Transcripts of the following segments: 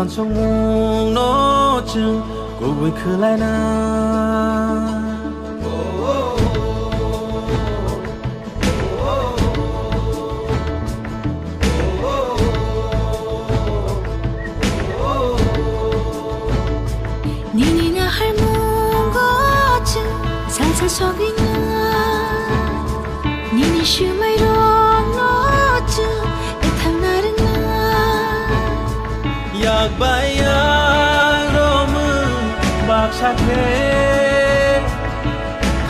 sông mùng nó chừng cô vui khứ lại na Nini na har mùng có chừng san sa so cái Nini shu mai rong nó chừng để thằng na rừng Yak bayang romu bak shakhe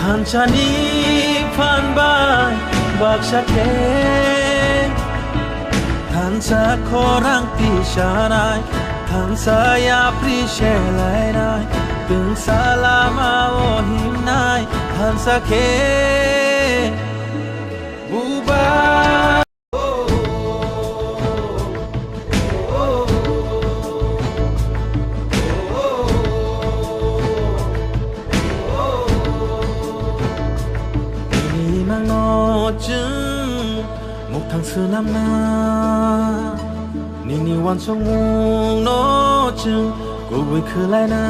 Than chani phan bai bak shakhe Than sa khorang ti shanai Than sa ya pri shelai nai Tung salama o him nai Than sa khe Buba một thằng xưa năm na Nini wan sông mùng nó chừng cô vui khứ lại na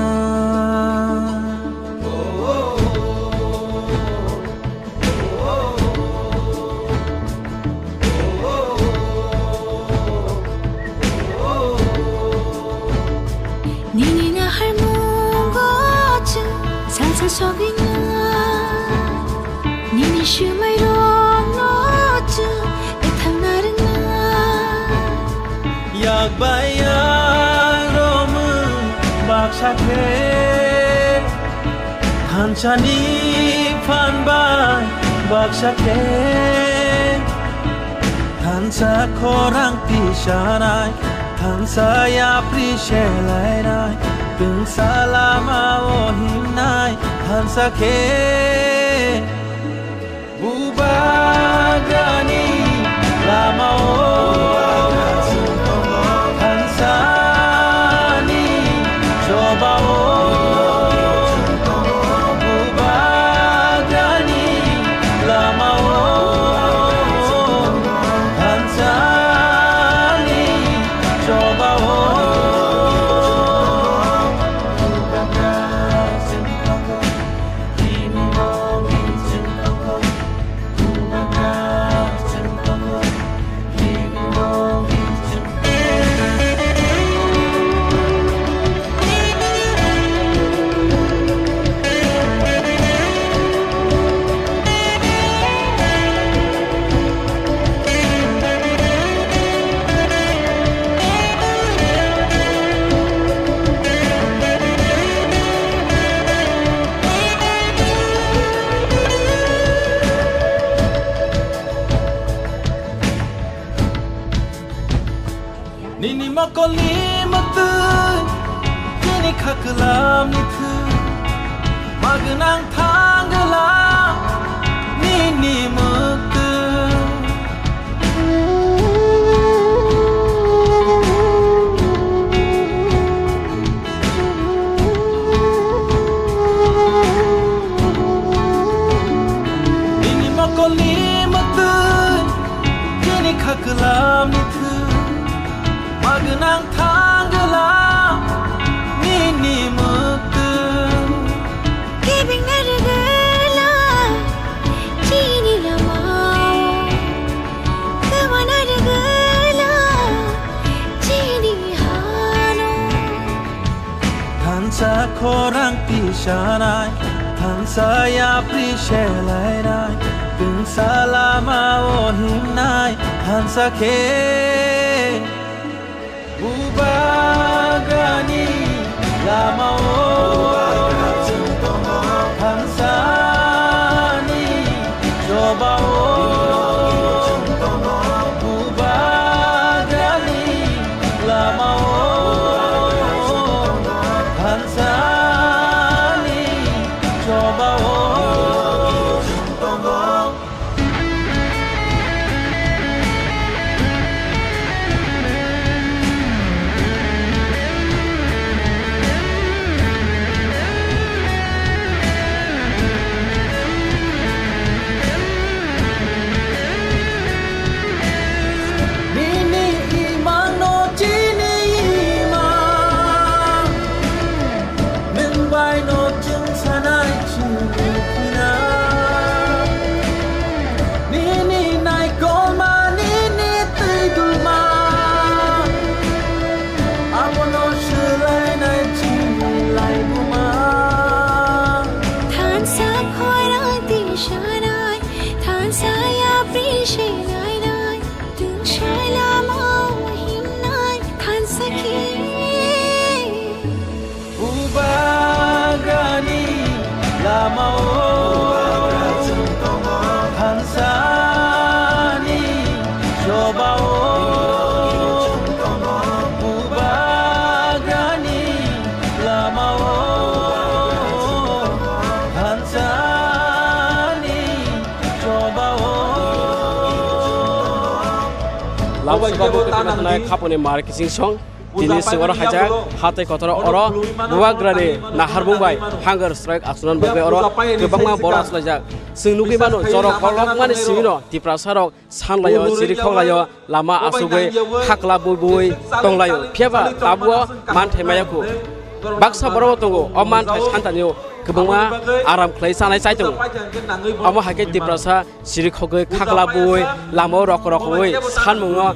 Nini na har mùng có chừng san sa so cái Nini shu mai rong nó chừng để thằng na rừng Yak bayang romu bak shakhe Than chani phan bai bak shakhe Than sa khorang ti shanai Than sa ya pri shelai nai Tung salama o him nai Than sa khe Bubagani lama o Hansani coba o Bubagani lama o Hansani coba o Nini makoli matu Kini khaklam ni thu Magnang thanglam Nini matu Nini makoli matu Kini khaklam ni thu Magnang thanglam Nini muktu Kibing na regala Chini na mao Kawa na regala Chini hano Than sa khorang ti shanai Than sa ya pri shelai nai Tung salama o him nai Than sa khe Bubagani lama o Hansani coba o Bubagani lama o Hansani coba o lama hansani jobao ubagani lama hansani jobao lawa babu ketina khapone marketing song ini sewara hajak hatai kotor oro buagrani nahar mumbai hunger strike aksunan bagai oro kebangma boras lajak sengnugi mano jorok kolok mani simino tiprasarok sanlayo sirikolayo lama asugai hakla bui tonglayo piaba tabuo manthemayaku baksa boro tongo oman thai santaniyo kebangma aram khlai sanai saitung amo hake tiprasa sirikhogai hakla bui lamo rok bui sanmungo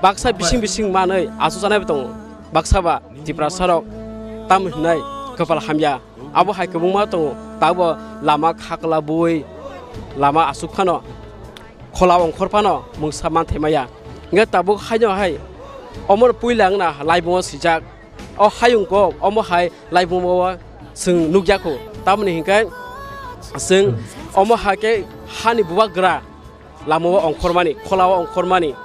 baksa bising manai asu sanai betong baksa ba tiprasarok tam hnai kepal hamya abo hai kebungma tong tabo lama khakla bui lama asu khano khola ongkhor pano mungsa man themaya nge tabo hayo hai omor puilang na laibo sijak o hayung ko omo hai laibo sing nugyako tamni hingkai sing omo hake hani bubagra lamo ongkhormani khola ongkhormani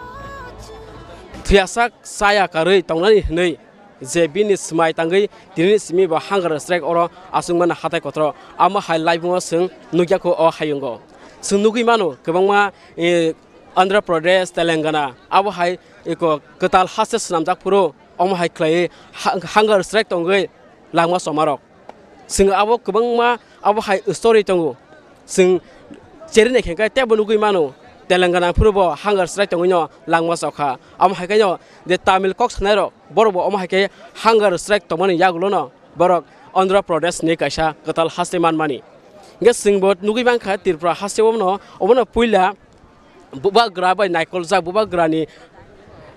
Thiasak saya karei tongnani nei je bini smai tangai tini simi ba hunger strike oro asungmana hatai kotro ama hai live mo sing nugyako o hayungo sing nugi mano kebangma Andhra Pradesh Telangana abo hai eko ketal hases namjak puro omo hai klai hunger strike tongai langma somarok sing abo kebangma abo hai story tongo sing cherine khenkai tebo nugi mano Telangana purbo hunger strike tongonyo langma sokha am hakenyo de Tamil Cox nairo borbo am hake hunger strike tomani yagulono borok Andhra Pradesh ni kaisa katal haseman mani nge singbot nugi bangkha tirpra hasewomno omono puila buba grabai naikol ja buba grani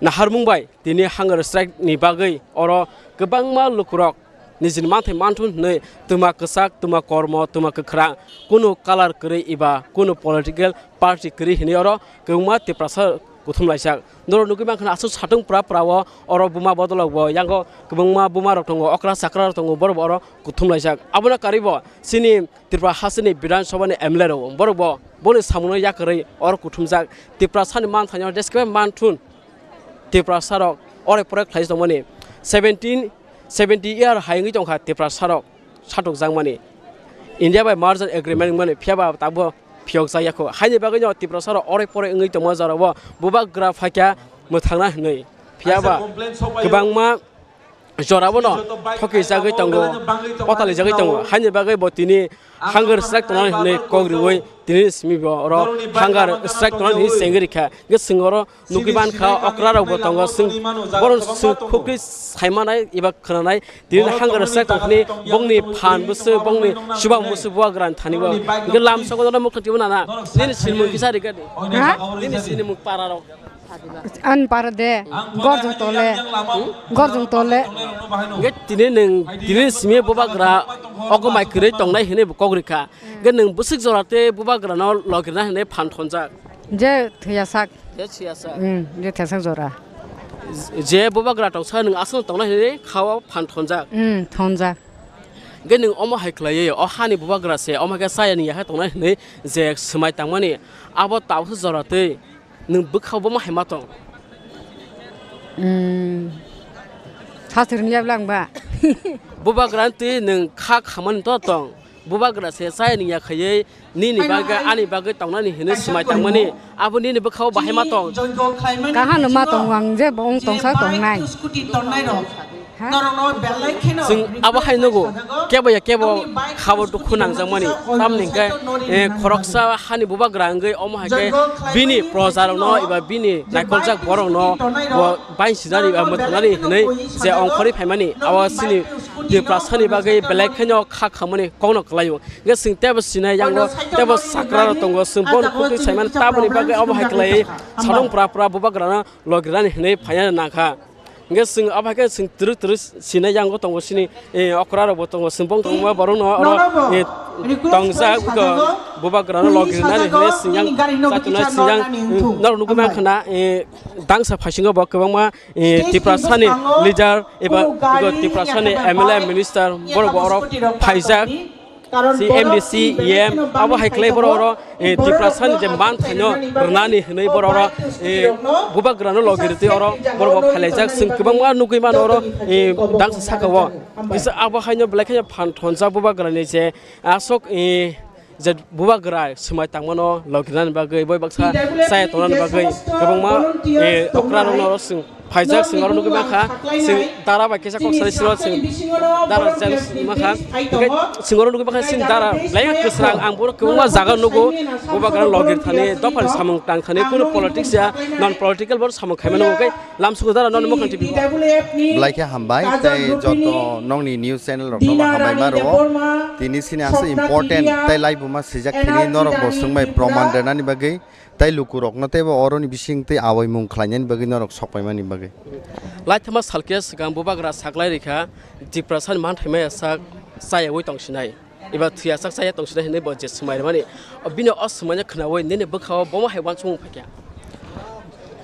naharmungbai tini hunger strike ni bagai oro kebangma lukurok nijin manthai manthun nei tuma kesak tuma kormo tuma kekhra kuno color kri iba kuno political party kri hini oro keuma tiprasa kuthum laisak noro nugi bangkhana asu satung prawo oro buma bodolok bo yango kebangma buma rok tongo okra sakra rok tongo boro oro kuthum laisak abuna karibo sini tirpa hasini bidan sobani emle ro boro bo boni samuno yakri oro kuthumjak tiprasa ni manthanyo describe manthun tiprasa rok ore project khlai tomoni 70 year haingi tongkha tiprasarok satok jangmani India by margin agreement mani phiaba tabo phiok jayako haini bagino tiprasarok ore pore ngi tomo jarabo buba graph hakya muthangna nei phiaba kebangma jorabono thoki jagai tongo potali jagai tongo haini bagai botini hunger strike tona nei kogroi tini simi ro hunger strike tona ni sengrikha ge singoro nukiban kha okra ro botongo sing boron khukri saimanai iba khanai tini hunger strike toni bongni phan busu bongni subang busu bua gran thanibo ge lam sogo na mukti bana na tini silmu kisari ga tini silmu pararo an parade gorjong tole ge tini simi bobagra ogomai kre tongnai hene kogrika ge nang busik jorate bobagra no logirna hene phan thonjak je thiasak je thiasak jora je bobagra tongsa nang asun tongnai hene khawa phan thonjak thonjak ge nang omo haiklaye o hani bobagra se omo ge sayani ya tongnai hene je smai tangmani abo tawsu jorate nang bukhaw ma haima tong 사실은 야블랑바 bubagrante nang kha khaman to tong bubagra se sai ni ya khaye ni ni baga ani baga tongna ni hene smai tangmani abuni ni bukhaw bahai ma tong ka han ma tong wang je bong tong sa tong nai sing abo hainogo kebo khabo to khunang jangmani tamni ga khoroksa hani bubagra ngai omo hake bini projarong no iba bini naikoljak borong no bo bain sidari amathani nei je ongkhori phaimani awa sini de prasani bagai belai khanyo kha khamani kongno klayo ge sing tebo sinai yango tebo sakra tongo sing bon khuti saiman tabuni bagai omo haklai sadong pra bubagra na lograni nei phaya nakha nge sing abake sing tru sina yango tongo sini okra ro botongo simpong tongwa barong no ro tongsa ko bubagra no logirna ni hne singyang satuna singyang nar nukuma khana dangsa phasinga ba kwangma tiprasani leader eba go tiprasani MLA minister bor bor phaijak CMDC EM abo haikle bororo depression je man thanyo rnani hnei bororo buba grano logirti oro borbo phalejak sing kbangma nugui man oro dang sakawo isa abo haino blakhanya phan thonja buba grani je asok je buba gra smai tangmano logirani bagai boi baksa sai tonan bagai kbangma okrano no sing Pajak singaron nugi makha sing dara ba kesa kok sari siro sing dara jang makha singaron nugi makha sing dara layak kesrang ambur kebuma jaga nugo boba gara logir thane dopal samung tang thane kuno politics ya non political bor samung khaimano okai lamsugo dara non mokhan tv blaike hambai tai joto nongni news channel rok no hambai maro tini sini ase important tai live buma sijak thini norok bosungmai proman denani bagai tai lukurok no tebo oroni bising te awai mung khlainyan bagi norok sokpaimani bagi laithama salkes gam boba gra saklai rekha depression man thaimai sak sai oi tongsinai iba thia sak sai tongsinai ne bo je smai mani bino osmanya khnawoi ne bkhaw boma haiwan chung phakya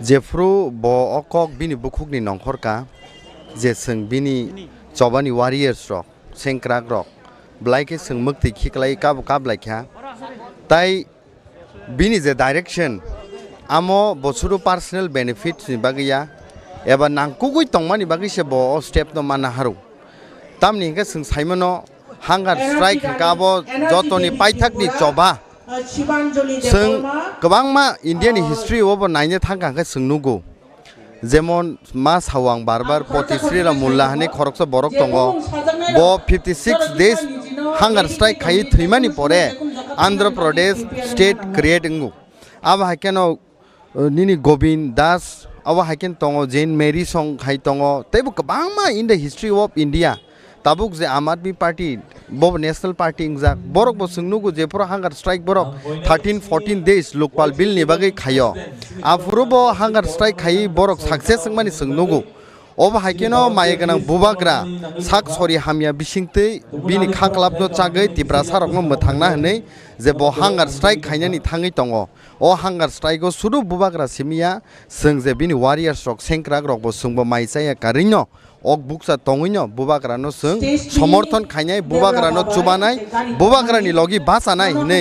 jefru bo okok bini bukhuk ni nongkhorka je sing bini chobani warriors rok sengkrak rok blaike sing mukti khiklai kab laikha tai bini je direction amo bosuru personal benefits ni bagiya eba nangkugui tongmani bagi se bo step no mana haru tamni ke sing saimono hunger strike kabo jotoni paithak ni choba sing kwbangma indian history obo naine thangka ke singnugo jemon ma sawang barbar potisri ra mulla hane khoroksa borok tongo bo 56 days hunger strike khai thrimani pore andhra pradesh state creating aba hakeno nini gobind das aba haken tongo jane mary song khai tongo tebo kabangma in the history of india tabuk je aam admi party bob national party ingjak borok bo sungnugo je pro hunger strike borok 13-14 days lokpal bill ni bagai khayo afrubo hunger strike khai borok success mani sungnugo oba hakeno maeganang bubagra sak sori hamya bisingte bini khaklapno chagai tibra sarokno mothangna hne je bo hunger strike khainani thangai tongo o hunger strike go sudu bubagra simia sing je bini warriors rok sengkrak rok bo sungbo maisaya karinyo ok buksa tonginyo bubagra no sing সমর্থন খাইনাই bubagra no chubanai bubagra ni logi basanai hne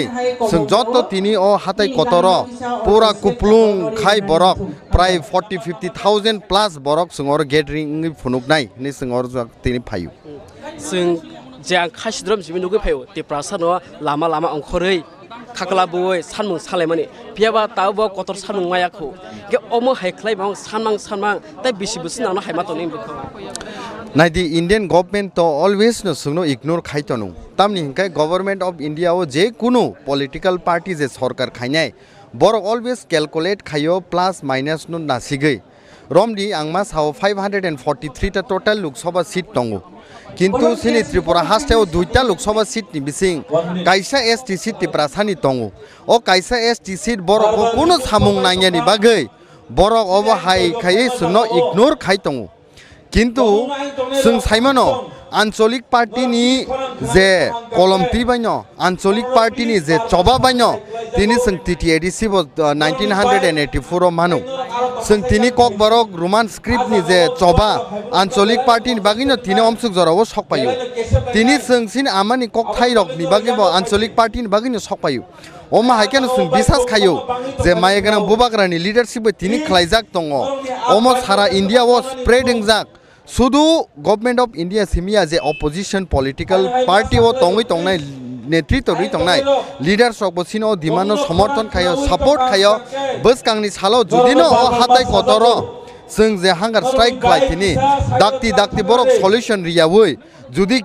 sing joto tini o hatai kotoro pura kuplung khai borok প্রায় 40-50,000 plus borok singor gathering phunuknai ni singor tini phayu sing jang khasidrom jibi nugi phayo te prasano lama lama angkhorei khakla boi sanmung salaimani piaba tawbo kotor sanmung mayakho ge omo haiklai bang sanmang tai bisi busi nangno haimatoni bukho Now the Indian government to always no sungno ignore khaitonu tamni hinkai government of India o je kuno political parties je sarkar khainai borok always calculate khayo plus minus no nasigei romdi angma sao 543 ta total lok sabha seat tongo kintu sini tripura hasteo duita lok sabha seat ni bising kaisa ST seat tiprasani tongo o kaisa ST seat borok kuno samung nangani bagai borok obo hai khai sungno ignore khaitongo কিন্তু जों साइमानो आंचलिक पार्टीनि जे कलमति बायनो आंचलिक पार्टीनि जे चबा बायनो तिनि जों TTADC 1984 मानो जों तिनि कक बरक रोमान स्क्रिप्टनि जे चबा आंचलिक पार्टीनि बागिनो तिनि अमसुक जरावो सकपायो तिनि जों सिन आमानि कक थाइरकनि बागिबो आंचलिक पार्टीनि बागिनो सकपायो ओमा हाइकेनो जों बिसास खायो जे मायगना बुबाग्रानि लिडारशिप तिनि खलाइजाक दङ ओमो सारा इंडिया वो स्प्रेडिंग जाक सुदु गवर्नमेंट ऑफ इंडिया सिमिया जे ऑपोजिशन पॉलिटिकल पार्टी वो तंगै तंगनाय नेतृत्व रि तंगनाय लीडर्स ऑफ बसिनो दिमानो समर्थन खायो सपोर्ट खायो बसकांनि सालो जुदिनो हाताय कतरो जों जे हांगार स्ट्राइक खालायथिनि दाक्ति बरक सल्यूशन रियावै जुदि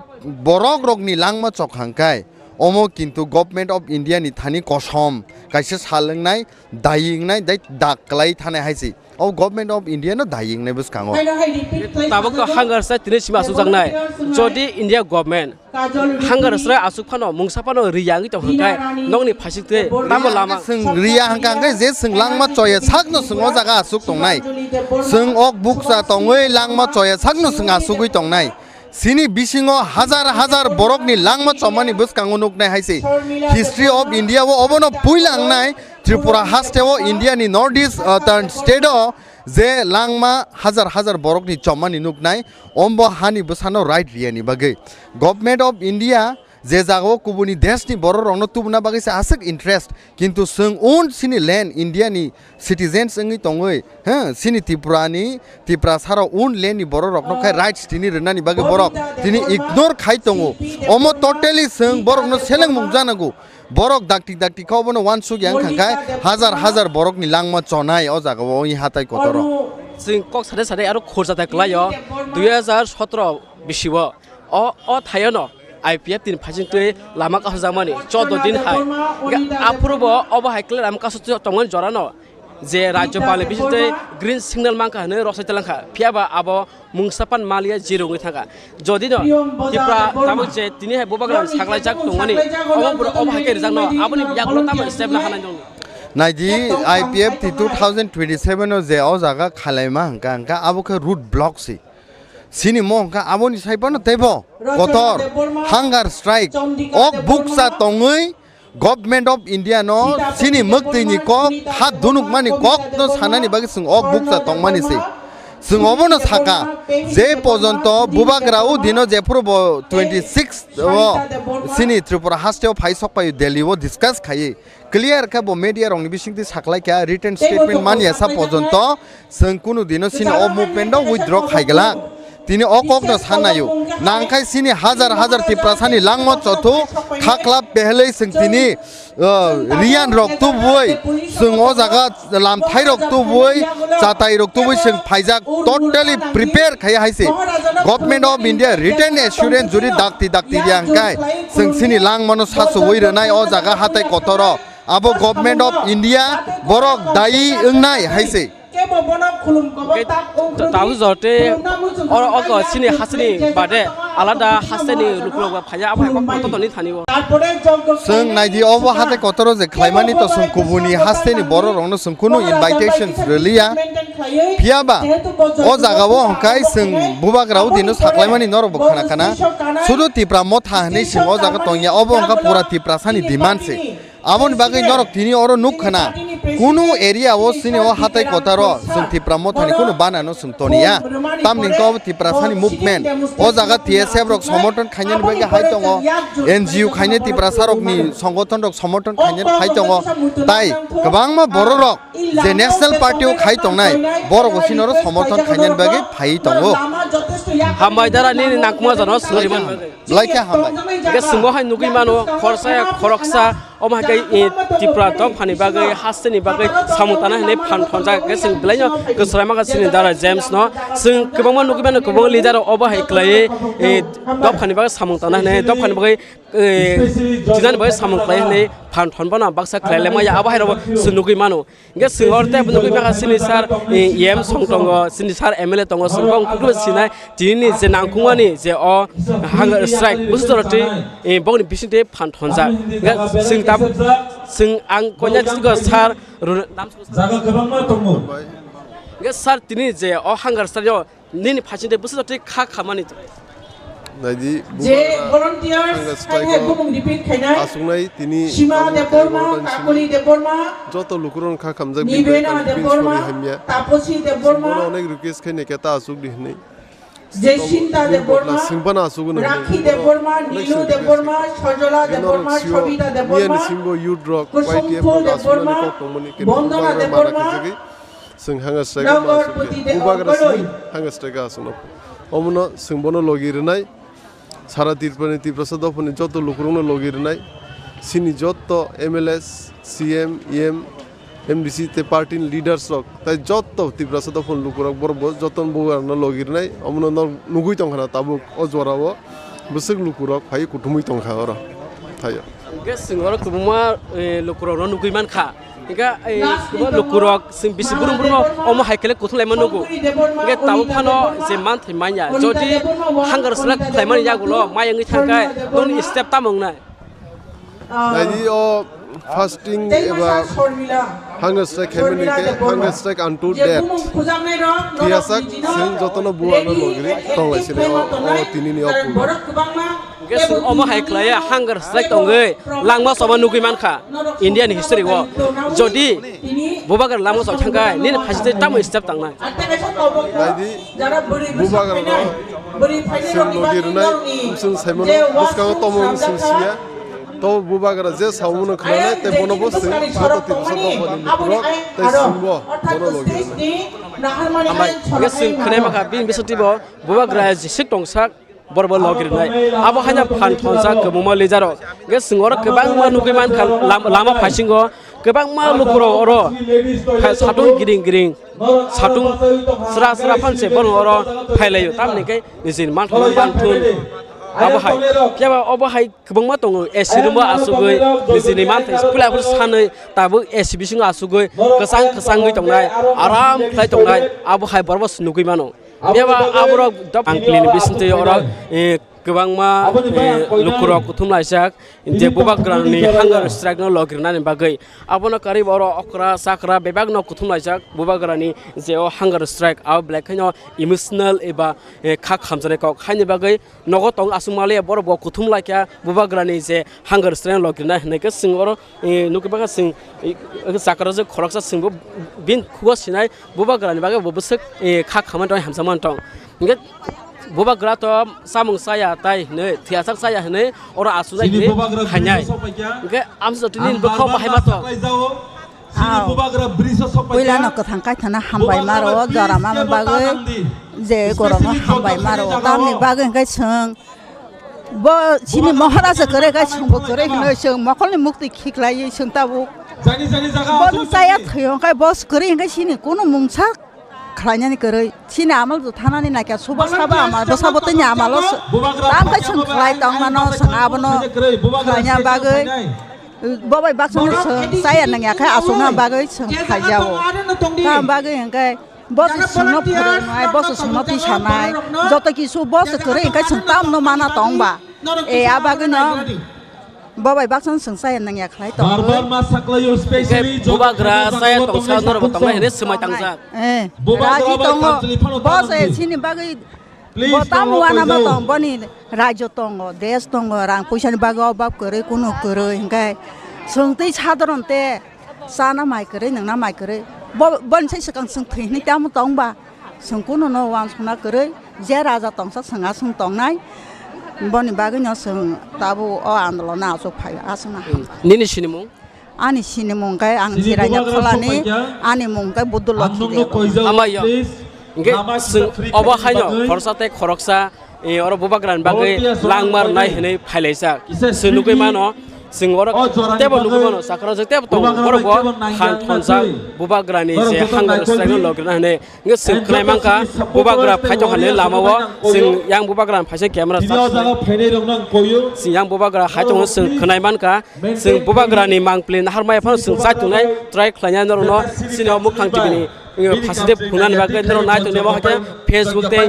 बरक रगनि लांमा चखांखाय ओमो किन्तु गवर्नमेंट ऑफ इंडिया नि थानि कसम कायसे सालोंनाय दायिंनाय दाय दाक्लाय थानाय हायसि ओ गवर्नमेंट ऑफ इंडिया न दायिंनाय बसकांगो ताबक हांगार साय तिनि सिमा सुजांनाय जदि इंडिया गवर्नमेंट हांगार साय आसुफानो मुंसाफानो रियांगि तंखाय नंनि फासिते तामो लामा जों रिया हांगांगै जे जों लांमा चये सागनो जों जागा आसुक तंनाय जों अक बुकसा तंगै लांमा चये सागनो जों आसुगै तंनाय सिनी बिसिङो हजार बरकनि लांमा चमानि बसकांगो नुकनाय हायसि हिस्ट्री ऑफ इंडिया वो अबनो पुइलांनाय त्रिपुरा हास्टेओ इंडिया नि नॉर्थ ईस्ट स्टेट जे लांमा हजार बरकनि चमानि नुकनाय ओमबो हानि बसानो राइट रियानि बागै गवर्नमेंट ऑफ इंडिया যে জায়গাও কুবুনি দেশনি বড় রংনো তুবনা বাগিছে আসক ইন্টারেস্ট কিন্তু जों उन सिनि लैंड इंडियानि सिटिजेन्स ओंगै तङै हो सिनि त्रिपुरा साराव उन लैंडनि बर' रकनो खाय राइट्स तिनि रनानि बागै बरक तिनि इगनोर खाय तङो अमो टोटली जों बरकनो सेलें मुं जानांगौ बरक दाक्ति खावबनो वान सुग yang खांखाय हाजार बरकनि लांमा चनाय अ जागाव इ हाताय कतर जों कक साथे आरो खरजाथा क्लायो 2017 बिसिव अ थायनो IPF tin phajing tui lama ka zamani 14 din hai apurbo oba haikle lam ka so tongon jorano je rajyapal bisite green signal mangka hane rosai telangkha phiaba abo mungsapan malia zero ngi thaka jodi no tipra tamu je tini hai bobagran saklai jak tongani oba haike jangno aboni yaklo tamu step na hanan dong नाइदि IPF 2027 जे अ जागा खालायमा हंका आबोखौ root block सि सिनि मोंका आबोनि साइबानो तेबो Qatar हांगार strike अक बुकसा तङै government of India no सिनि मक्तिनि कक हात दुनुक मानि कक तो सानानि बागै जों अक बुकसा तंमानि सि जों अबनो साका जे पर्यन्त बुबाग्राउ दिनो जेफोर 26 सिनि त्रिपुरा हास्टेव फाइसक पाय दिल्लीव डिस्कस खायो क्लियर का बो मीडिया रंगनि बिसिंति साखलाय क्या रिटन स्टेटमेंट मानि एसा पर्यन्त जों कुनु दिनो सिनि अ मुभमेन्ट विथड्र खायगला तिनी अकक न सानायो नांखाय सिनि हाजार तिप्रासानि लांमत चथु खाख्ला बेहलै जों तिनी रियान रक्तु बुय जों अ जागा लामथाय रक्तु बुय जाताय रक्तु बुय जों फाइजाक टोटली प्रिपेयर खाय हायसे government of India written assurance जुरि दाक्ति दियांखाय जों सिनि लांमनो सासु वइरनाय अ जागा हाताय कतर आबो government of India Barak दायि ओंनाय हायसे tahu zote or oko sini hasni bade alada hasni luklo phaya abai ko to ni thani जों नायदि अबो हाते कतर जे खायमानि तो जों कुबुनि हास्तेनि बर रंनो जों कुनु इनभाइटेशनस रलिया फियाबा अ जागाव हंखाय जों बुबाग्राउ दिनो साख्लायमानि नर बखना खाना सुदु तिप्रा मथा हनै सिङ अ जागा तंया अबो हंका पुरा तिप्रा सानि डिमान्ड से आबोनि बागै नरक तिनि अरो नुक खाना कुनु एरिया ओ सिनि ओ हाताय कतर जों तिप्रा मथानि कुनु बानानो जों तनिया तामनि को तिप्रा सानि मुभमेन्ट अ जागा TSF रक समर्थन खायनि बागै हाय दङ NGO खायनि तिप्रा सारकनि संगठन रक समर्थन खायनि हाय दङ ताइ गोबां मा बर रक जे नेशनल पार्टीयाव खाय दंनाय बर गसिनरो समर्थन खायनि बागै फाय दङ हामबायदारानि नाकमा जनो सुरिमान लाइका हामबाय ge sumbo hai nugi mano khorsa khoroksa omagai tipra to phani bagai hasteni bagai samutana hne phan thonja ge sing blaino ge srama ga sini dara james no sing kebang nugi mano kebang leader oba hai klai to phani bagai samutana hne to phani bagai jinan bagai samung klai hne phan thon bana baksa klai ma ya aba hai ro sunugi mano ge singorte nugi baga sini sar em songtongo sini sar MLA tongo sungong kudu sinai tini je nangkungani je o hang strike bustorati bongni bisinte phan thonja sing tam sing ang konya sigo sar nam jaga kebangma tongo ge sar tini je o hangar stadio nini phachinte bustorati kha khamani नाइदि J volunteers खायने गुबुं repeat खायनाय आसुंनाय तिनि सीमा देबरमा काकुली देबरमा जत लुकुरन खा खामजा निबेना देबरमा तापसी देबरमा अनेक request खायने केता आसुक दिहनै Jacinta Debbarma सिंपना आसुगन राखी देबरमा नीलू Debbarma सजला Debbarma Sabita Debbarma सिंगो youth रक YTF आसुनानि कक्टमनि के बन्दना देबरमा जों हांगा strike उबाग्रासनि हांगा strike आसुन अमनो सिंबनो लगिरनाय सारा तिरपानि तिप्रसा दफनि जत लुकुरनो लगिरनाय सिनि जत MLS CM EM MDC ते पार्टी लीडर्स रक ताइ जत तिप्रसा दफन लुकुरक बरबो जतन बुगारनो लगिरनाय अमनो नुगुइ तंखाना ताबुक अजरावो बसक लुकुरक फाय कुटुमै तंखा अर थायो ge singor kubuma lukuro nugui man kha इका लुकुरक सिं बिसि बुरुं बुरुं अमा हाइकेले कुथुलाय मानुगु इका ताबु फानो जे मान थैमाया जदि हांगार सलाक थैमानि जागुलो मायंगि थांगाय दोन स्टेप तामंना नायदि अ फास्टिं एबा हांगार स्ट्राइक हेमेनिके हांगार स्ट्राइक आनटु डेट थियासाक जों जतन बुआनो लगिरि तंलाइसिले अ तिनिनि अपुल गेस अमा हाय क्लाया हांगार स्ट्राइक तंगै लांमा समा नुगै मानखा इंडियान हिस्ट्री वो जदि बुबागार लांमा सब थांगाय निन फासिते ताम स्टेप तांनाय बायदि बुबागार जों लगिरनाय जों साइमन बुसकाव तमन सिया तो बुबागार जे सावमन खनाय ते बनबो जों सातो तिबसो दफनि निफ्रो ते सिंबो बनो लगिरनाय आमाय गेस खनाय माखा बिन बिसतिबो बुबागार जिसिक तंसाक बरबो लगिरनाय आबो हाना फान थनसा गबुमा लेजारो गे सिंगर गोबां मा नुगै मान लामा फासिंगो गोबां मा लुकुरो अरो सातुं गिरिं गिरिं सातुं स्रा स्रा फानसे बन अरो फायलायो तामनिकै निजिन मान थुन आबो हाय केबा अबो हाय गोबां मा दङ एसिरुमो आसुगै निजिनि मान फुलाफोर सानै ताबो एसिबिसिं आसुगै गोसां गोसांगै दंनाय आराम खाय दंनाय आबो हाय बरबस नुगै मानो बेबा आबरो आंक्लिन बिसन्ते अरो गोबां मा लुकुरो कुथुमलायसाक जे बुबाग्रानि हांगार स्ट्राइक न लगिरनानि बागै आबनो कारि बरो अक्रा साकरा बेबाग न कुथुमलायसाक बुबाग्रानि जे हांगार स्ट्राइक आ ब्लेक खायनो इमोशनल एबा खा खामजरे क खायनि बागै नगो तं आसुमाले बरो ब कुथुमलायका बुबाग्रानि जे हांगार स्ट्राइक लगिरना हनेके सिंगर नुकबागा सिं साकरा जे खरकसा सिंबो बिन खुवा सिनाय बुबाग्रानि बागै बबसक खा खामन दय हामसामान तं इंगे बुबाग्रा तो सामुं साया ताय नै थियासाक साया हनै अर आसुजाय नै हायनाय इंगे आमसतिनि बखौ बाहायमा तो पहिला न कथांखाय थाना हामबाय मारो जरामा बागै जे गरम हामबाय मारो तामनि बागै गाय सों ब सिनि महाराज करे गाय सोंबो करे नै सों मखलनि मुक्ति खिखलायै सों ताबु बन साया थयंखाय बस करे गाय सिनि कोनो मुंसा खालायनानै गोरै सिनि आमाल थानानै नायका सुबा साबा आमाल बसाबतनि आमाल तामखाय सों खालाय तांमानो सों आबनो खालायना बागै बबाय बाक्सन सों साया नङाखाय आसना बागै सों खायजाव ताम बागै हंखाय बस सोंनो फोरोंनाय बस सोंनो पिसानाय जत किसु बस गोरै हंखाय सों तामनो माना तंबा ए आ बागै न बबाय बाक्सन सों साया नङा खालाय तं बुबाग्रा साया तंसा नरबो तंनाय हने समाय तांजा राजी तंग बस सिनि बागै बताम वाना बतंग बनि राज्य तंग देश तंग रां पैसानि बागै अबाब करे कुनु करे हंखाय सोंतै साधारणते साना माइ करे नोंना माइ करे बनसै सकां सों थैनि ताम तंबा सों कुनु न वान सना करे जे राजा तंसा सोंगा सों तंनाय बनि बागै न सों ताबु अ आन्दोलन आजो फाय आसना निनि सिनिमु आनि सिनिमु गाय आं जिरायना खलानि आनि मुंगाय बुद्धलखि आमाय इंगे सों अबा हायनो खरसाते खरकसा अर बुबाग्रान बागै लांमार नाय हनै फायलायसा सोनुगै मानो सिंगर तेबो नुगोनो साकरा जे तेबो तो बरबो खान थनसा बुबाग्रानि जे हांगार स्ट्राइक लगिरना हनै इंगे सिंखनाय मांका बुबाग्रा फायजो हनै लामाव सिं यां बुबाग्रा फायसे क्यामेरा सिं यां बुबाग्रा हायजो सिंखनाय मानका सिं बुबाग्रानि मांप्लेन हारमाय फा सिं सायथुनाय ट्राइ खलायना नरनो सिनाव मुखां टिभिनि फासिदे फुनानि बागै नर नाय तने माहाके फेसबुक ते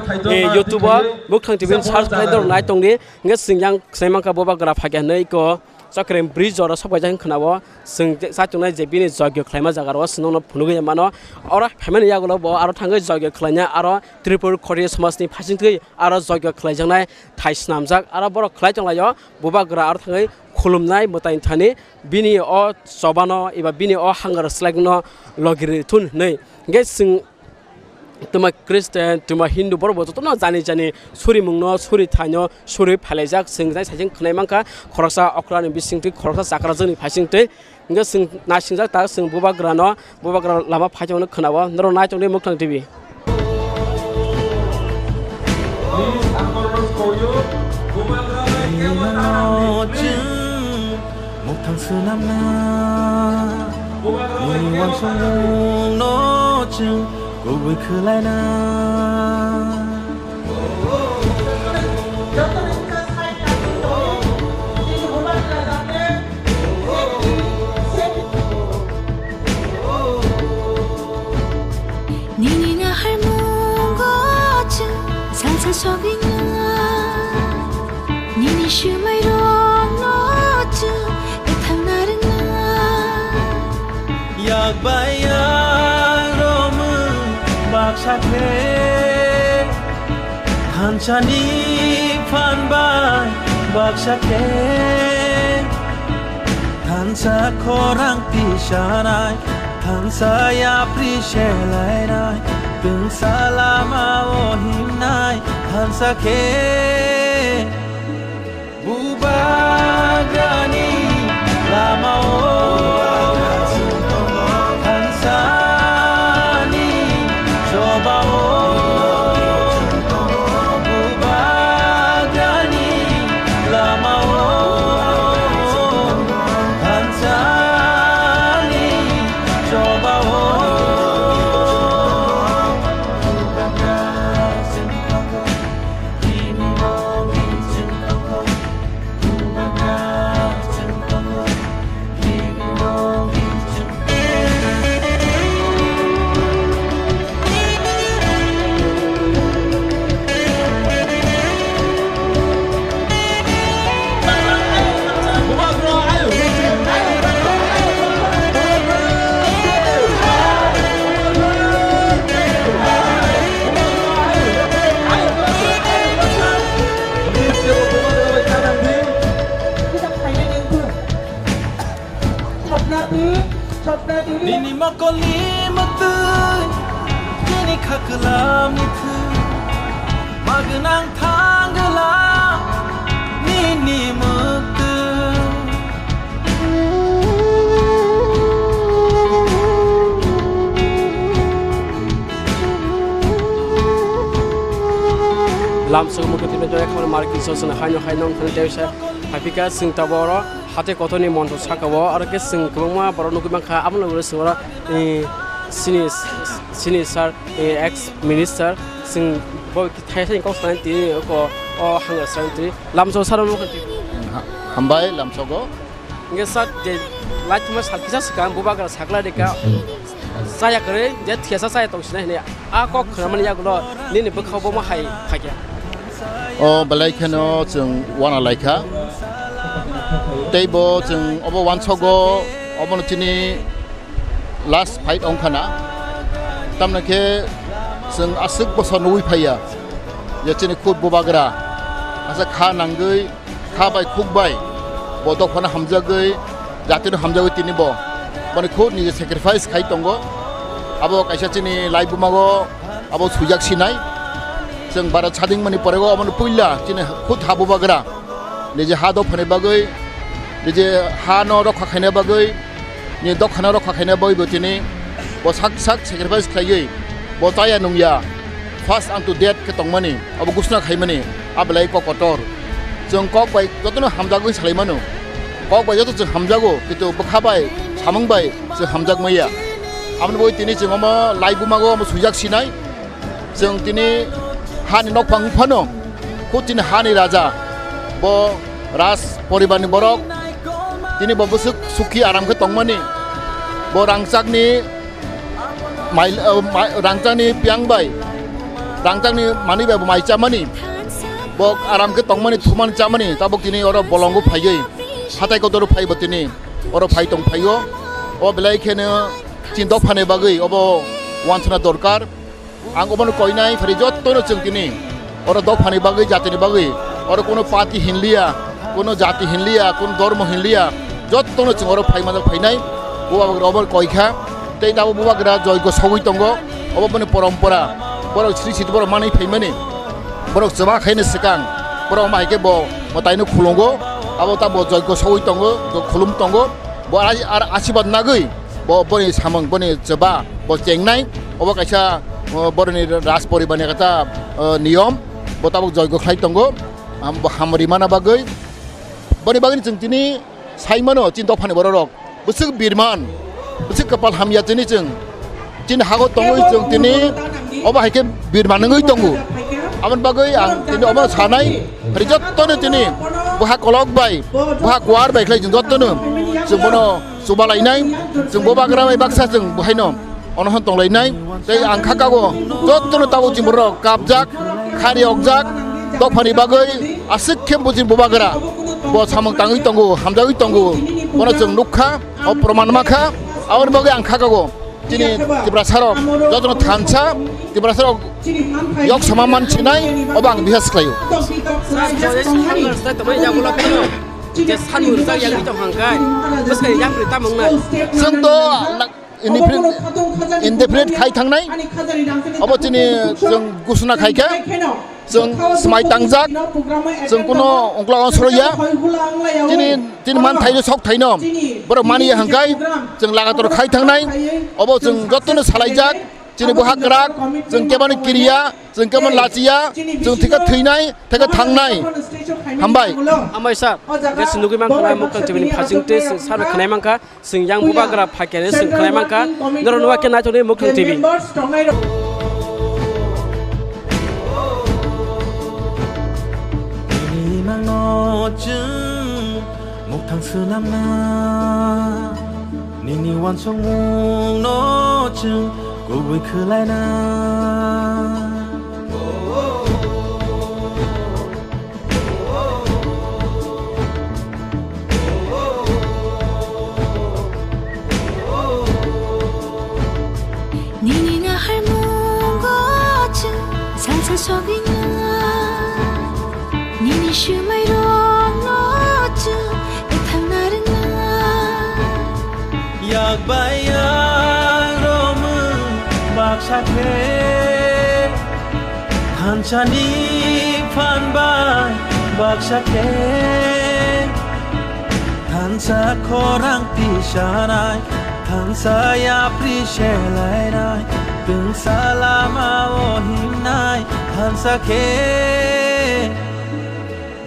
यूट्यूब मुखां टिभिनि सार्च खालाय नर नाय तंनि इंगे सिं यां खनाय मांका बुबाग्रा फागे हनै को सक्रेम ब्रिज और सब गजां खनाव जों साचुनाय जे बिनि जग्य खलायमा जागाराव सिननो फुनुगै मानो और फेमेन यागलो ब आरो थांगै जग्य खलायना आरो त्रिपुर खरिया समाजनि फासिंगै आरो जग्य खलायजानाय थाइस नामजाक आरो बर खलायजंलायो बुबाग्रा आरो थांगै खुलुमनाय मताइन थानि बिनि अ सबानो एबा बिनि अ हांगार स्लाइगनो लगिरि थुन नै गे सिं तुमा क्रिस्टियान तुमा हिन्दू बरबो जतो न जानि जानि सुरि मुंनो सुरि थाइनो सुरि फालायजाक सिंजाय साइजिं खनाय मांका खरसा अक्रानि बिसिंथि खरसा साकरा जोंनि फाइसिंथि इंगे सिं नासिंजाक ता सिं बुबाग्रा लामा फाइजोंनो खोनाव नर नायजोंनि मुखथां टिभि मुखथां सोनामना निवान संनो जों गुबै खोलायना 니니나 할머거즈 살살 속이나 니니 슈마이로 너즈 이탐 나르나 bayang romu bakshake hanchani phanbai bakshake hansa korang pishanai hansa ya prishelai nai tung salama ohimnai hansa ke bubagani lama hansani coba bubagani lama hansani coba Nini makoli matu Kini kakelam itu Magenang tanggelam Nini matu Lam so mo kiti bejo ekor market so sana hanyo hainong kan tewsa hapika sing taboro hate kotoni monto sakawo arke sing kongma baro nuki mangkha amlo gure sora sini sir ex minister sing boy thai ko san ti ko o hanga san ti lam so saro mo kiti hambai lam so go nge sat de lach ma sakisa sakam buba gar sakla deka saya kare je thiasa saya tong sina ne a ko khramani ya gulo ni ne bkhau bo ma hai khakya o balai khano chung wana laika teibo chung obo wan chogo obo chini last fight on khana tamna ke chung asuk boson nui phaya ya chini khut bobagra asa kha nangai kha bai khuk bai bodok phana hamjagai jatino hamjagai tini bo bani khut ni sacrifice khai tongo abo kaisa chini live bumago abo sujak sinai जों बारा छादिं माने परेगो अमन पुइला चिने खुद हाबो बागरा निजे हा दो फने बागै निजे हा न रखा खायने बागै नि दखाना रखा खायने बय बतिनि बो साक साक सेक्रिफाइस खायै बो ताया नुया फास्ट आं टु डेट के तंगमानि अब गुसना खायमानि आबलाय क कटर जों कक बाय जतनो हामजागै सालायमानो कक बाय जतो जों हामजागो कितु बखाबाय सामंबाय जों हामजाग मैया आमन बय तिनि जों अमा लाइबुमागो अमा सुजाक सिनाय जों तिनि हानि नखफां फानो खुतिन हानि राजा बो राज परिबारनि बरक तिनि बो बुसुक सुखी आरामखौ तंमानि बो रांचाकनि रांचाकनि पियांबाय रांचाकनि मानिबाय माइचामानि बो आरामखौ तंमानि थुमान चामानि ताबक तिनि अर बलंगो फायै हाथाय कदर फायबो तिनि अर फाय तंग फायो ओ बेलायखेनो चिन्ता फाने बागै अबो वानसना दरकार आं अबन कयनाय फरि जत्तनो जों दिनै अर दग फानि बागै जातिनि बागै अर कोनो पार्टी हिनलिया कोनो जाति हिनलिया कोनो धर्म हिनलिया जत्तनो जों अर फायमाना फायनाय बुवा अबन कयखा तै दाबो बुवाग्रा जयग सगै दंगो अबनि परम्परा बर श्री सिद्धि बर मानै फैमानि बर जबा खायनो सिगां बर माइके ब मतायनो खुलंगो आबो ताबो जयग सगै दंगो खुलुम दंगो ब आरो आशीर्वाद नागै ब बनि सामं बनि जबा ब जेंनाय अब कायसा बरनि राज परिबारनि कथा नियम बताबक जयग खाय दंगो हामरि माना बागै बनि बागै जों दिनै साइमानो चिन्ता फानि बररक बुसुक बिरमान बुसुक कपाल हामिया दिनै जों दिन हागो दंगो जों दिनै अब हायके बिरमानङै दंगो आमन बागै आं दिनै अब सानाय रिजत्तनो दिनै बहा कलक बाय बहा गुवार बायख्लाय जों जत्तनो जों बनो सुबा लायनाय जों बबाग्रा बाय बाक्सा जों बहायनो अनहन तंलायनाय तै आं खाकागो जत्तनो ताबो जिमर काबजाक खारि अगजाक दफानि बागै आसिक खेमबो जिम बबाग्रा ब सामं ताङै दंगो हामजागै दंगो बनो जों नुखा अ प्रमाण माखा awon boge ang khagago chini tibrasarok jotno thansa tibrasarok yok samaman chinai obang bihas klayo je sanur sa yang di hangkai bas kai yang berita mengnai sung to indefinite khai thangnai abo chini sung gusna khaika sung smai tangjak sung kuno ongkla osroya tin man thaino sok thaino boro mani hangkai sung lagator khai thangnai abo sung jotno salaijak chini bohakrak sung kebani kiriya sung keman lachia sung thika theinai thika thangnai hambai sir ge sinugi mang khanai mukang chibini phasing te sar khanai mangka sing yang bubagra phakene sing khanai mangka ngoro nuwa ke naitone mukang tibi mukang sunam na nini wan song mung no chung go we khulai na nini na har mung go chung san san sogina nini shumai ro no chung e thang narin na yak bayang rom bak sakhe hanchani phan bai bak sakhe hansa khorang ti shanai hansa ya pri shelai nai tung salama o himnai hansa khe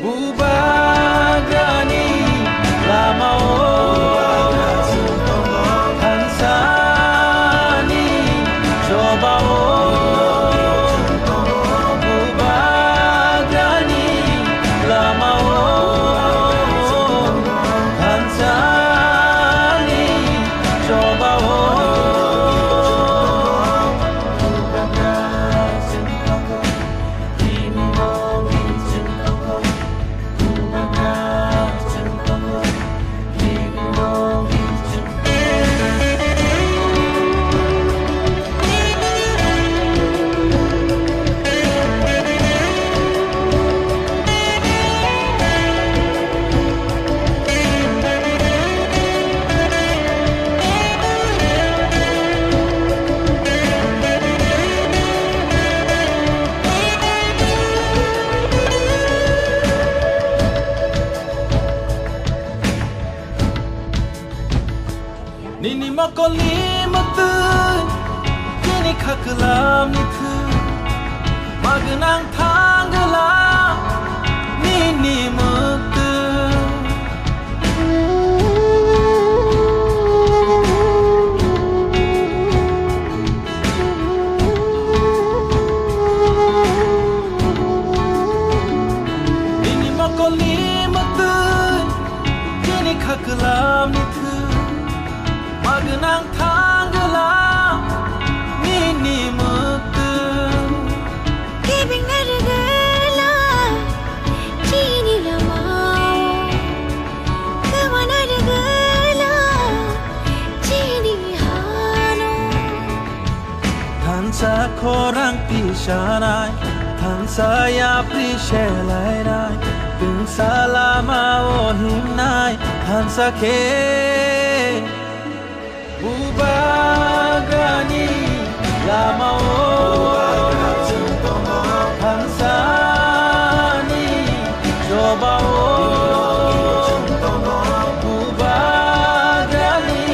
bubagani lama o hansani coba o bubagani lama o hansani coba o Nini makoli matu kini khaklam ni thu magnang thanglam nini matu Nini makoli matu kini khaklam ni thu magnang thanglam nini muktu kebing nargala chini lamao kawa nargala chini hano hansa khorang pishanai hansa ya pri shelai nai tung salama o himnai hansa khe bubagani lama o hansani coba o bubagani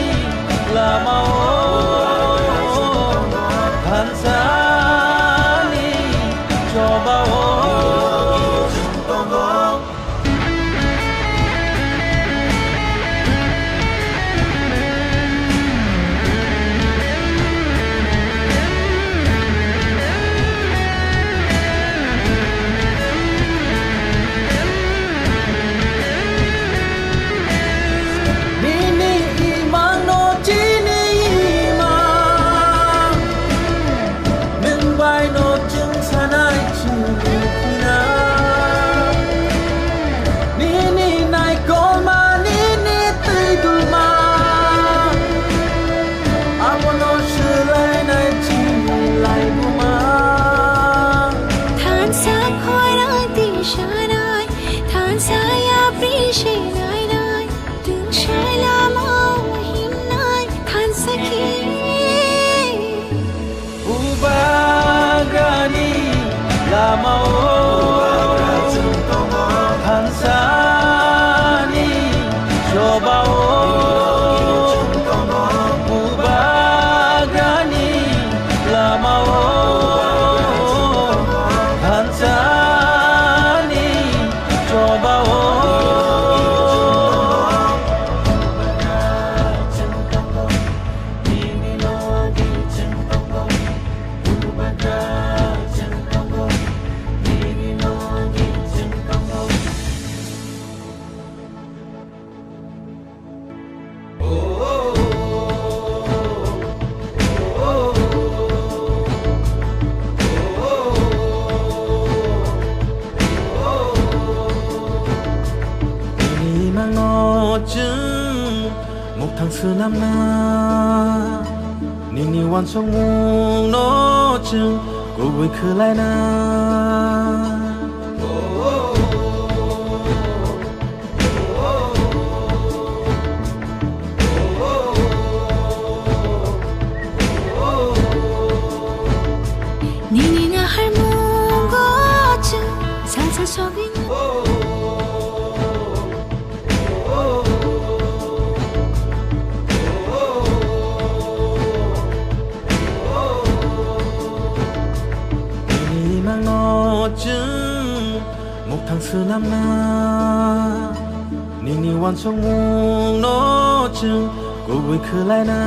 lama o hansani coba o Shilai Ding Shailama Himnai Hansaki Ubagani Lamao Hansani Shobao Ubagani Lamao Hansani Shobao Một tháng xưa năm na Nini wan song mung no chừng Cô vui khứ lại na Nini na har mung go chừng Salsa sogin Một tháng xưa năm na Nini wan song mung no chừng Cô vui khứ lại na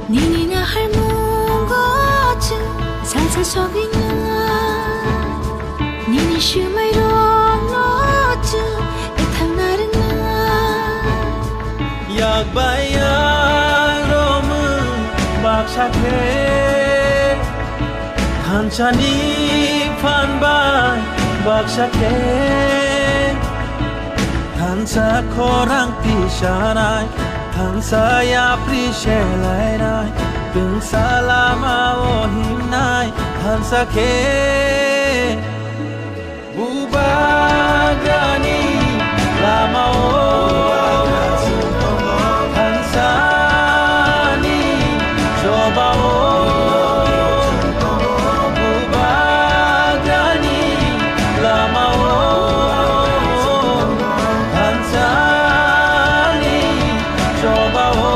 Nini na har mung go chừng Salsa sogin Nini shumai rong no chừng Ethang narin na Yak bayang romu bak shake Han chani phan bai bak shake Han sa khorang ti shanai Han sa ya pri shelai nai Tung salama o him nai Han sa ke Bubagani lamao Hansani Shobao Bubagani lamao Hansani Shobao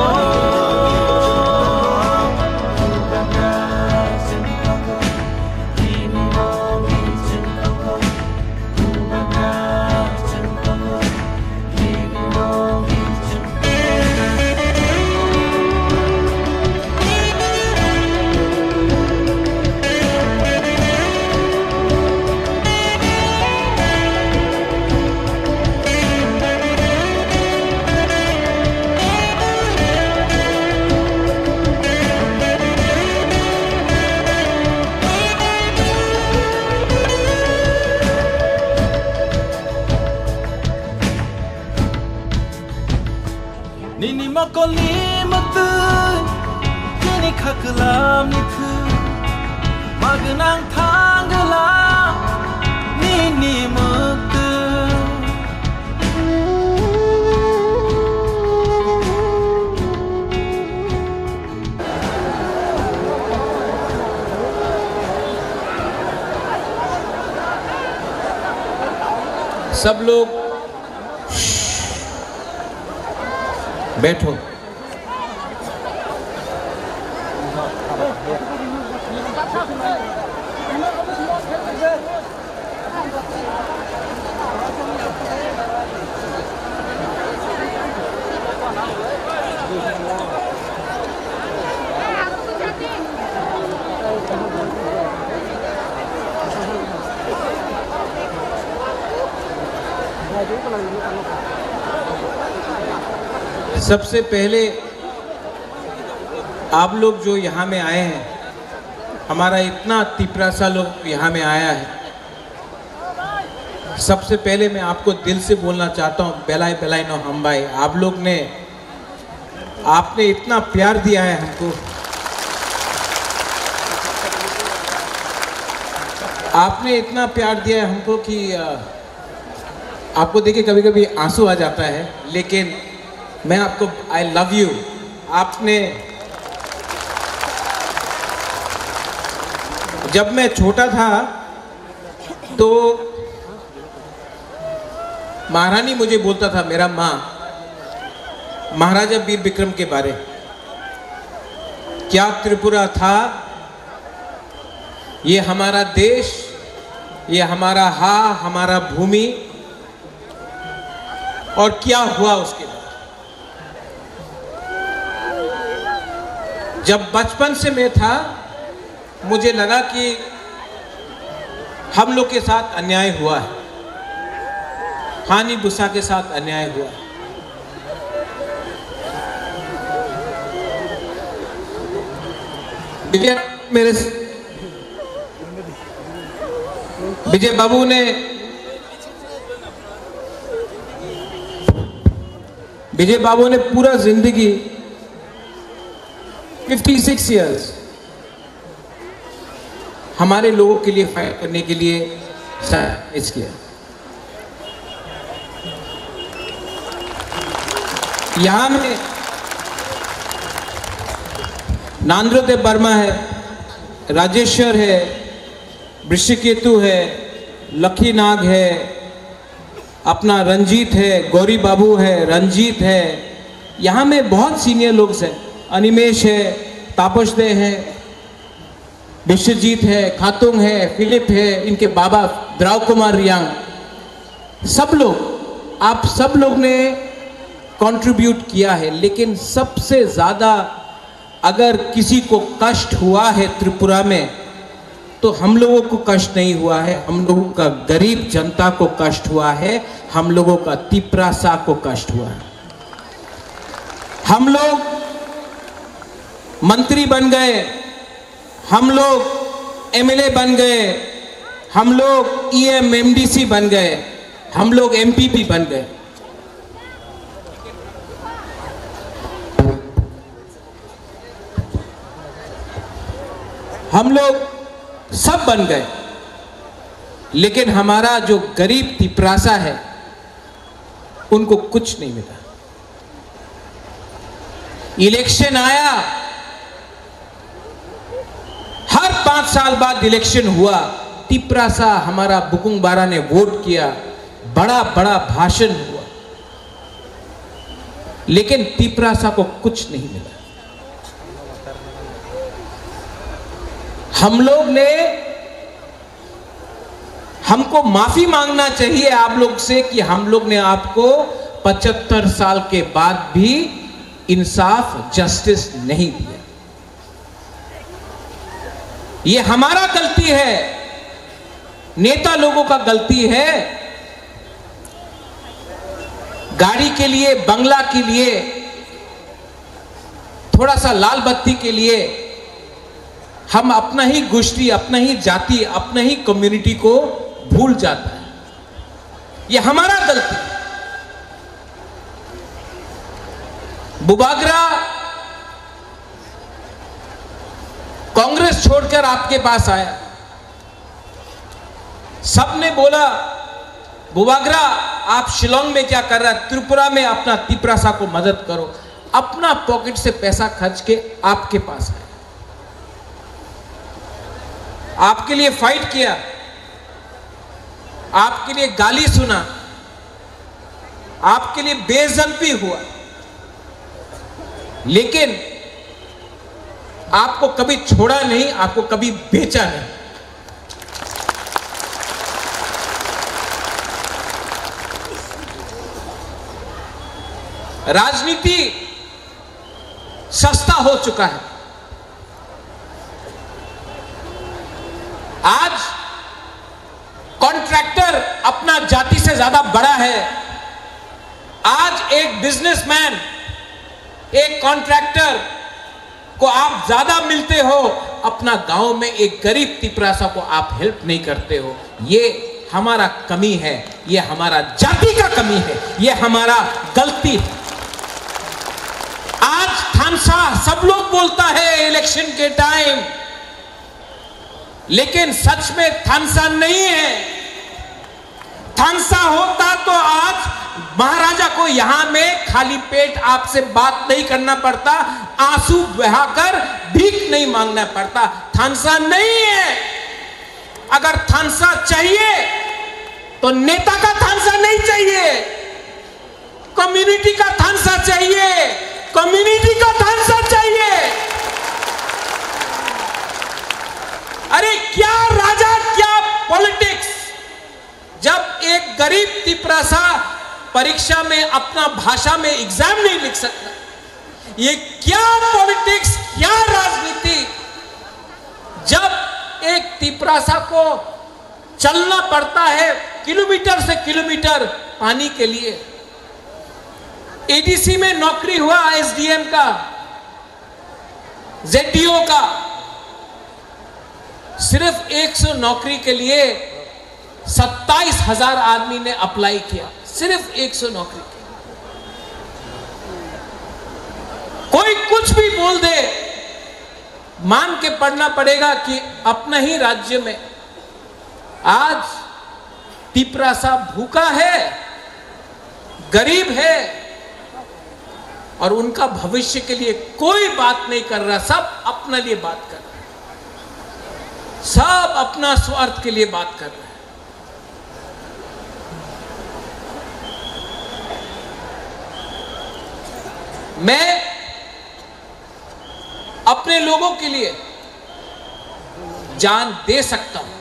Nini makoli matu Kini kakelam nitu Magenang tanggelam Nini matu सब लोग बैठो। सबसे पहले आप लोग जो यहाँ में आए हैं, हमारा इतना तिपरासा लोग यहाँ में आया है, सबसे पहले मैं आपको दिल से बोलना चाहता हूँ बेलाई बेलाई नो हम भाई। आप लोग ने आपने इतना प्यार दिया है हमको, आपने इतना प्यार दिया है हमको कि आपको देखिए कभी कभी आंसू आ जाता है, लेकिन मैं आपको आई लव यू। आपने, जब मैं छोटा था तो महारानी मुझे बोलता था, मेरा माँ, महाराजा वीर विक्रम के बारे, क्या त्रिपुरा था, ये हमारा देश, ये हमारा हमारा भूमि, और क्या हुआ उसके बाद। जब बचपन से मैं था, मुझे लगा कि हम लोग के साथ अन्याय हुआ है, हानि बुसा के साथ अन्याय हुआ है। विजय बाबू ने पूरा जिंदगी 56 इयर्स हमारे लोगों के लिए फाइट करने के लिए सैक्रिफाइस किया। यहाँ में नांद्रदेव वर्मा है, राजेश्वर है, वृषिकेतु है, लखी नाग है, अपना रंजीत है, गौरी बाबू है, रंजीत है, यहाँ में बहुत सीनियर लोग हैं, अनिमेश है, तापसदे है, विश्वजीत है, खातुंग है, फिलिप है, इनके बाबा द्राव कुमार रियांग, सब लोग, आप सब लोग ने कंट्रीब्यूट किया है। लेकिन सबसे ज़्यादा अगर किसी को कष्ट हुआ है त्रिपुरा में, तो हम लोगों को कष्ट नहीं हुआ है, हम लोगों का गरीब जनता को कष्ट हुआ है, हम लोगों का तिपरासा को कष्ट हुआ है। हम लोग मंत्री बन गए, हम लोग एमएलए बन गए, हम लोग ईएम एमडीसी बन गए, हम लोग एमपीपी बन गए। हम लोग सब बन गए, लेकिन हमारा जो गरीब तिपरासा है उनको कुछ नहीं मिला। इलेक्शन आया, हर 5 साल बाद इलेक्शन हुआ, तिपरासा हमारा बुकुंग बारा ने वोट किया, बड़ा बड़ा भाषण हुआ, लेकिन तिपरासा को कुछ नहीं मिला। हम लोग ने, हमको माफी मांगना चाहिए आप लोग से कि हम लोग ने आपको 75 साल के बाद भी इंसाफ, जस्टिस नहीं दिया। ये हमारा गलती है, नेता लोगों का गलती है। गाड़ी के लिए, बंगला के लिए, थोड़ा सा लाल बत्ती के लिए हम अपना ही गोष्ठी, अपना ही जाति, अपना ही कम्युनिटी को भूल जाता है। ये हमारा गलती। बुबागरा कांग्रेस छोड़कर आपके पास आया, सबने बोला बुबागरा आप शिलोंग में क्या कर रहा है, त्रिपुरा में अपना तिपरासा को मदद करो। अपना पॉकेट से पैसा खर्च के आपके पास आया, आपके लिए फाइट किया, आपके लिए गाली सुना, आपके लिए बेइज्जती हुआ, लेकिन आपको कभी छोड़ा नहीं, आपको कभी बेचा नहीं। राजनीति सस्ता हो चुका है। आज कॉन्ट्रैक्टर अपना जाति से ज्यादा बड़ा है। आज एक बिजनेसमैन, एक कॉन्ट्रैक्टर को आप ज्यादा मिलते हो, अपना गांव में एक गरीब तिपरासा को आप हेल्प नहीं करते हो। ये हमारा कमी है, ये हमारा जाति का कमी है, ये हमारा गलती है। सब लोग बोलता है इलेक्शन के टाइम, लेकिन सच में थानसा नहीं है। थानसा होता तो आज महाराजा को यहां में खाली पेट आपसे बात नहीं करना पड़ता, आंसू बहाकर भीख नहीं मांगना पड़ता। थानसा नहीं है। अगर थानसा चाहिए तो नेता का थानसा नहीं चाहिए, कम्युनिटी का थानसा चाहिए, कम्युनिटी का थानसा चाहिए। अरे क्या राजा, क्या पॉलिटिक्स। जब एक गरीब तिपरासा परीक्षा में अपना भाषा में एग्जाम नहीं लिख सकता, ये क्या पॉलिटिक्स, क्या राजनीति। जब एक तिपरासा को चलना पड़ता है किलोमीटर से किलोमीटर पानी के लिए। एडीसी में नौकरी हुआ एसडीएम का, जेडीओ का, सिर्फ 100 नौकरी के लिए 27,000 आदमी ने अप्लाई किया, सिर्फ 100 नौकरी के। कोई कुछ भी बोल दे, मान के पढ़ना पड़ेगा कि अपना ही राज्य में आज तिपरासा भूखा है, गरीब है, और उनका भविष्य के लिए कोई बात नहीं कर रहा। सब अपने लिए बात कर रहा है, सब अपना स्वार्थ के लिए बात कर रहा है। मैं अपने लोगों के लिए जान दे सकता हूं,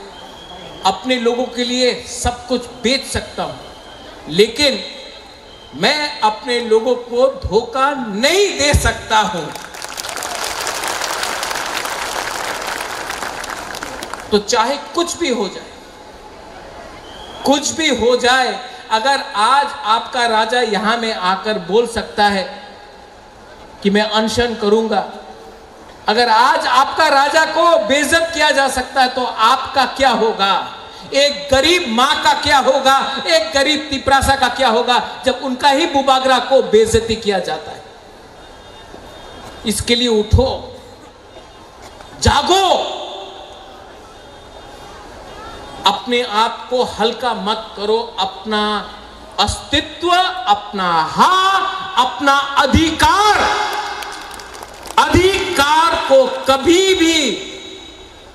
अपने लोगों के लिए सब कुछ बेच सकता हूं, लेकिन मैं अपने लोगों को धोखा नहीं दे सकता हूं। तो चाहे कुछ भी हो जाए, कुछ भी हो जाए, अगर आज आपका राजा यहां में आकर बोल सकता है कि मैं अनशन करूंगा, अगर आज आपका राजा को बेइज्जत किया जा सकता है, तो आपका क्या होगा? एक गरीब मां का क्या होगा? एक गरीब तिपरासा का क्या होगा जब उनका ही बुबागरा को बेइज्जती किया जाता है? इसके लिए उठो, जागो, अपने आप को हल्का मत करो। अपना अस्तित्व, अपना अपना अधिकार को कभी भी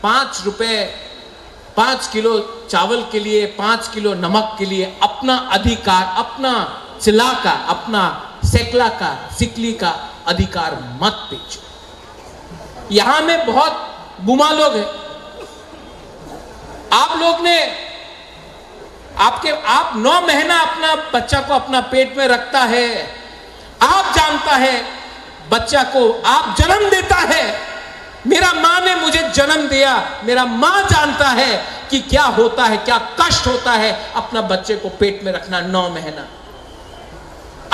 5 रुपए, 5 किलो चावल के लिए, 5 किलो नमक के लिए अपना अधिकार, अपना चिल्ला का, अपना सेकला का, सिकली का अधिकार मत बेचो। यहां में बहुत बुमा लोग हैं। आप लोग ने आप 9 महीना अपना बच्चा को अपना पेट में रखता है, आप जानता है बच्चा को आप जन्म देता है। मेरा मां ने मुझे जन्म दिया, मेरा मां जानता है कि क्या होता है, क्या कष्ट होता है अपना बच्चे को पेट में रखना 9 महीना।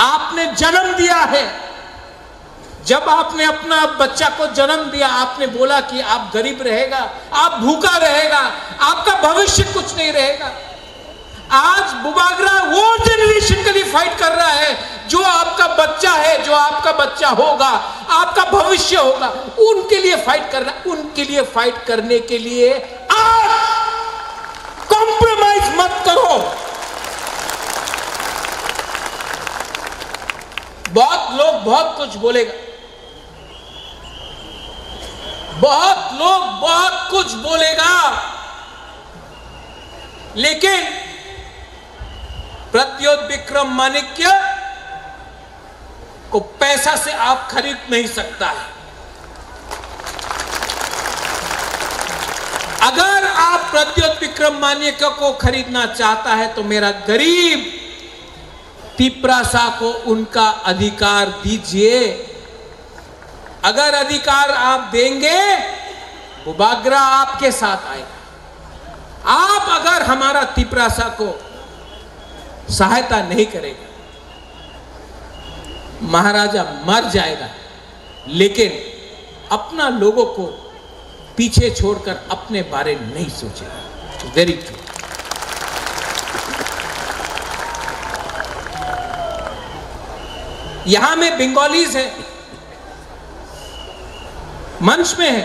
आपने जन्म दिया है। जब आपने अपना बच्चा को जन्म दिया, आपने बोला कि आप गरीब रहेगा, आप भूखा रहेगा, आपका भविष्य कुछ नहीं रहेगा। आज बुबागरा वो जनरेशन के लिए फाइट कर रहा है जो आपका बच्चा है, जो आपका बच्चा होगा, आपका भविष्य होगा, उनके लिए फाइट कर रहा है। उनके लिए फाइट करने के लिए आज कॉम्प्रोमाइज मत करो। बहुत लोग बहुत कुछ बोलेगा, बहुत लोग बहुत कुछ बोलेगा, लेकिन प्रद्योत विक्रम माणिक्य को पैसा से आप खरीद नहीं सकता है। अगर आप प्रद्योत विक्रम माणिक्य को खरीदना चाहता है तो मेरा गरीब तिपरासा को उनका अधिकार दीजिए। अगर अधिकार आप देंगे, बुबागरा आपके साथ आएगा। आप अगर हमारा तिपरासा को सहायता नहीं करेगा, महाराजा मर जाएगा, लेकिन अपना लोगों को पीछे छोड़कर अपने बारे में नहीं सोचेगा। Very true. यहां में बंगालीज हैं, मंच में है।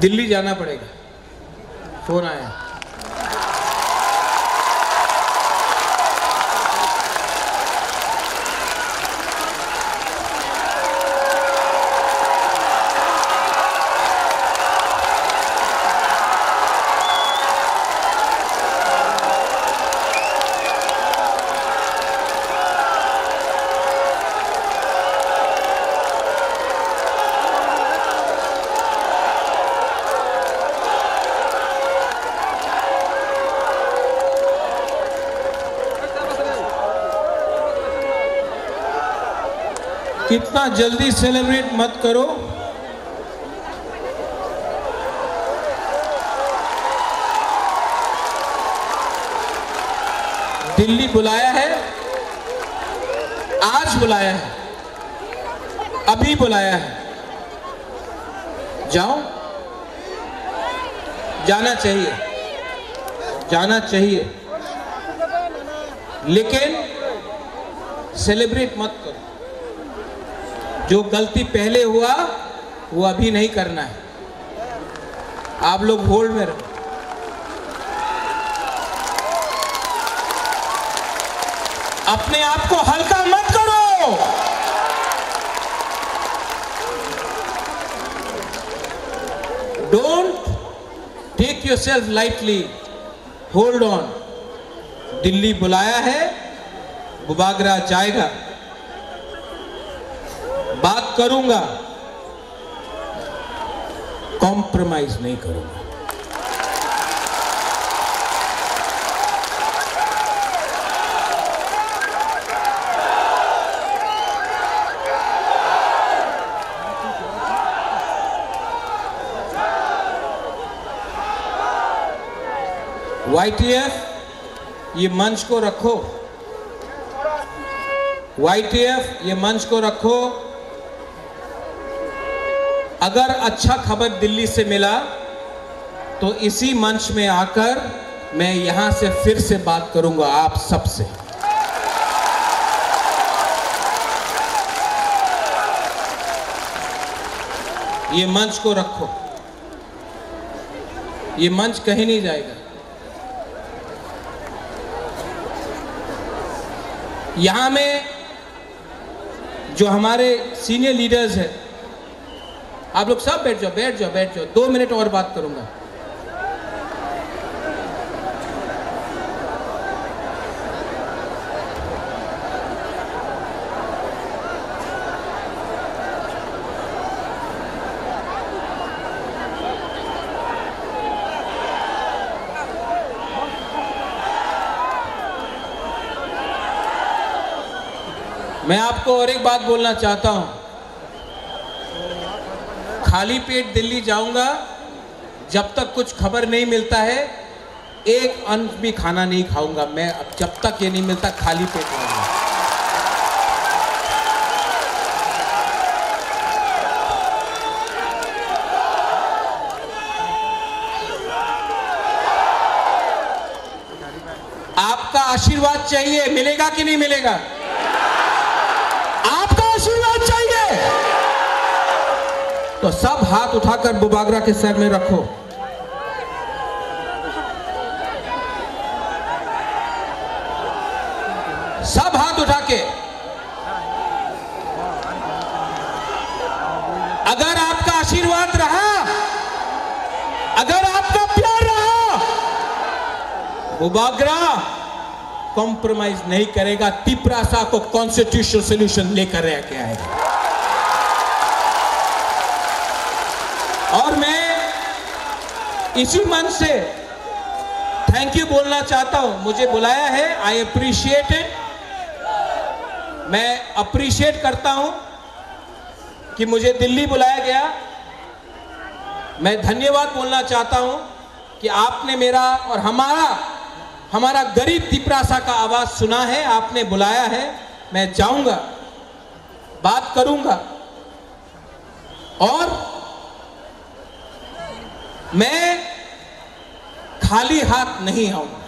दिल्ली जाना पड़ेगा, फोन आया। कितना जल्दी सेलिब्रेट मत करो, दिल्ली बुलाया है, आज बुलाया है, अभी बुलाया है। जाओ, जाना चाहिए, जाना चाहिए, लेकिन सेलिब्रेट मत करो। जो गलती पहले हुआ वो अभी नहीं करना है। आप लोग होल्ड में रहो। अपने आप को हल्का मत करो। Don't take yourself lightly, hold on. Delhi बुलाया है, बुबागरा जाएगा, बात करूंगा, कॉम्प्रोमाइज नहीं करूंगा। YTF, ये मंच को रखो। YTF, ये मंच को रखो। अगर अच्छा खबर दिल्ली से मिला तो इसी मंच में आकर मैं यहां से फिर से बात करूंगा आप सबसे। ये मंच को रखो, ये मंच कहीं नहीं जाएगा। यहां में जो हमारे सीनियर लीडर्स हैं, आप लोग सब बैठ जाओ, बैठ जाओ, बैठ जाओ। 2 मिनट और बात करूंगा। मैं आपको और एक बात बोलना चाहता हूं। खाली पेट दिल्ली जाऊंगा, जब तक कुछ खबर नहीं मिलता है एक अंश भी खाना नहीं खाऊंगा मैं। अब जब तक ये नहीं मिलता खाली पेट रहूंगा। आपका आशीर्वाद चाहिए, मिलेगा कि नहीं मिलेगा? आपका आशीर्वाद चाहिए तो सब हाथ उठाकर बुबागरा के सर में रखो। सब हाथ उठा के। अगर आपका आशीर्वाद रहा, अगर आपका प्यार रहा, बुबागरा कॉम्प्रोमाइज नहीं करेगा। तिपरासा को कॉन्स्टिट्यूशनल सॉल्यूशन लेकर के आएगा। और मैं इसी मन से थैंक यू बोलना चाहता हूं। मुझे बुलाया है, आई अप्रिशिएट इट। मैं अप्रिशिएट करता हूं कि मुझे दिल्ली बुलाया गया। मैं धन्यवाद बोलना चाहता हूं कि आपने मेरा और हमारा गरीब तिपरासा का आवाज सुना है, आपने बुलाया है। मैं जाऊंगा, बात करूंगा, और मैं खाली हाथ नहीं आऊंगा।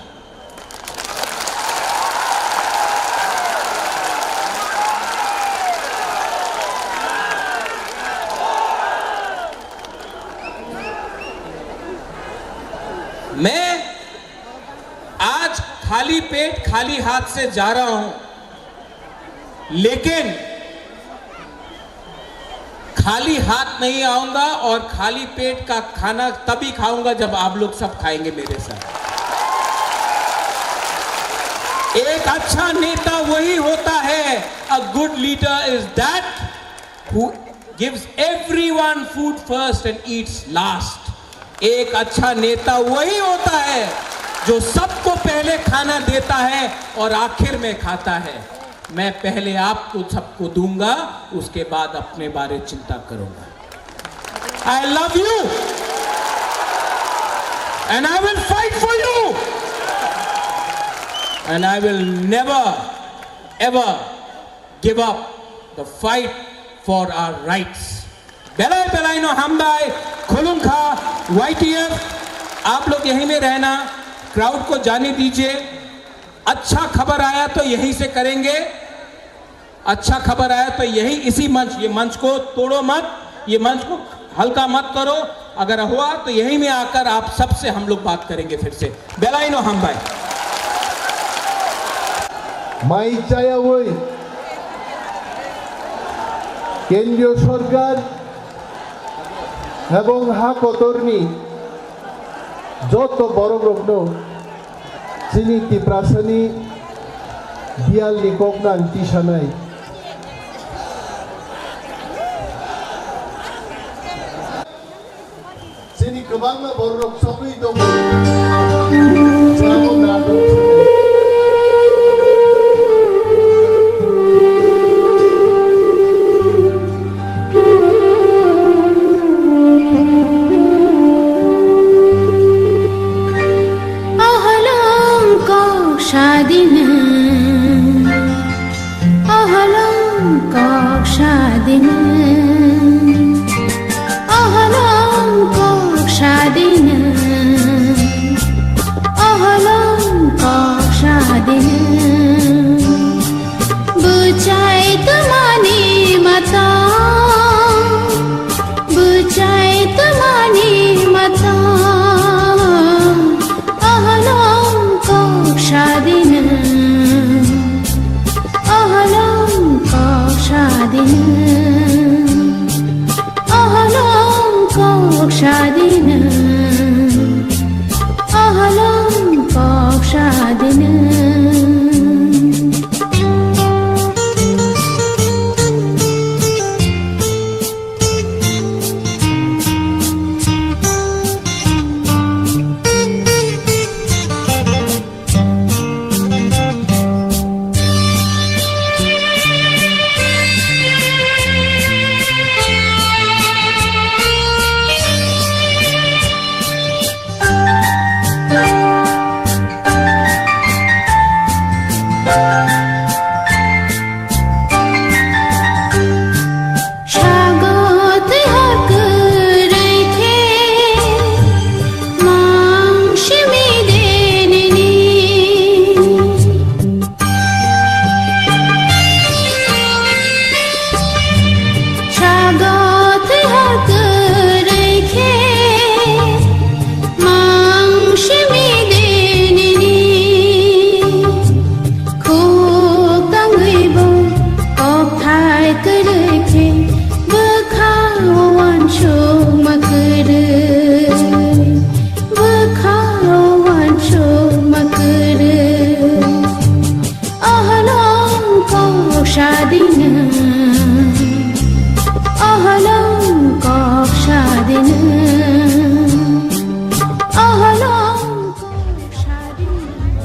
मैं आज खाली पेट खाली हाथ से जा रहा हूं, लेकिन खाली हाथ नहीं आऊंगा और खाली पेट का खाना तभी खाऊंगा जब आप लोग सब खाएंगे मेरे साथ। एक अच्छा नेता वही होता है, a good leader is that who gives everyone food first and Yeats last. एक अच्छा नेता वही होता है जो सबको पहले खाना देता है और आखिर में खाता है। मैं पहले आपको सबको दूंगा, उसके बाद अपने बारे चिंता करूंगा। I love you and I will fight for you and I will never ever give up the fight for our rights. बेलाई बेलाई नो हमबाई खुलुंखा YTF, आप लोग यहीं में रहना, क्राउड को जाने दीजिए। अच्छा खबर आया तो यहीं से करेंगे, अच्छा खबर आया तो यही इसी मंच, ये मंच को तोड़ो मत, ये मंच को हल्का मत करो। अगर हुआ तो यहीं में आकर आप सबसे हम लोग बात करेंगे फिर से। बेलाई नो हमबाई माई चाया वही केंद्रीय सरकार এবং হাকতরনি যত বড় রগ্ন যিনি তিপ্রাসানি দিয়ালনি কগনান তিসানাই যিনি গোবাং বড় রগ সবই দং জানো না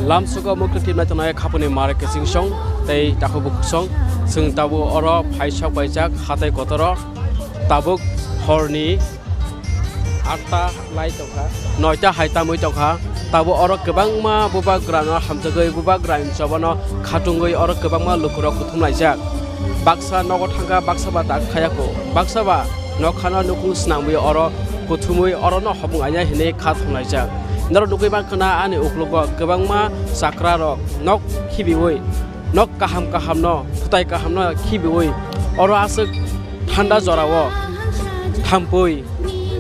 लामसुगा मुख्य टीम नायतनाय खापनि मारे केसिं सं तै ताखौ सं जों ताबो अर फाइसा बायजाक हाथाय गतर ताबुक हरनि 8टा लाइ तखा 9टा हायता मै तखा ताबो अर गोबांमा बुबा ग्राना हामजगै बुबा ग्रान जबानो खाटुंगै अर गोबांमा लुखुरा कुथुमलायजाक बाक्सा नगर थांगा बाक्साबा दाखायाखौ बाक्साबा nok khana nukung snamui oro kuthumui oro no hobung anya hine kha thonglai nor nukai bang kana ani uklogo gobangma sakra rok nok khibioi nok kaham no thutai kaham no khibioi oro asuk thanda jorao thampui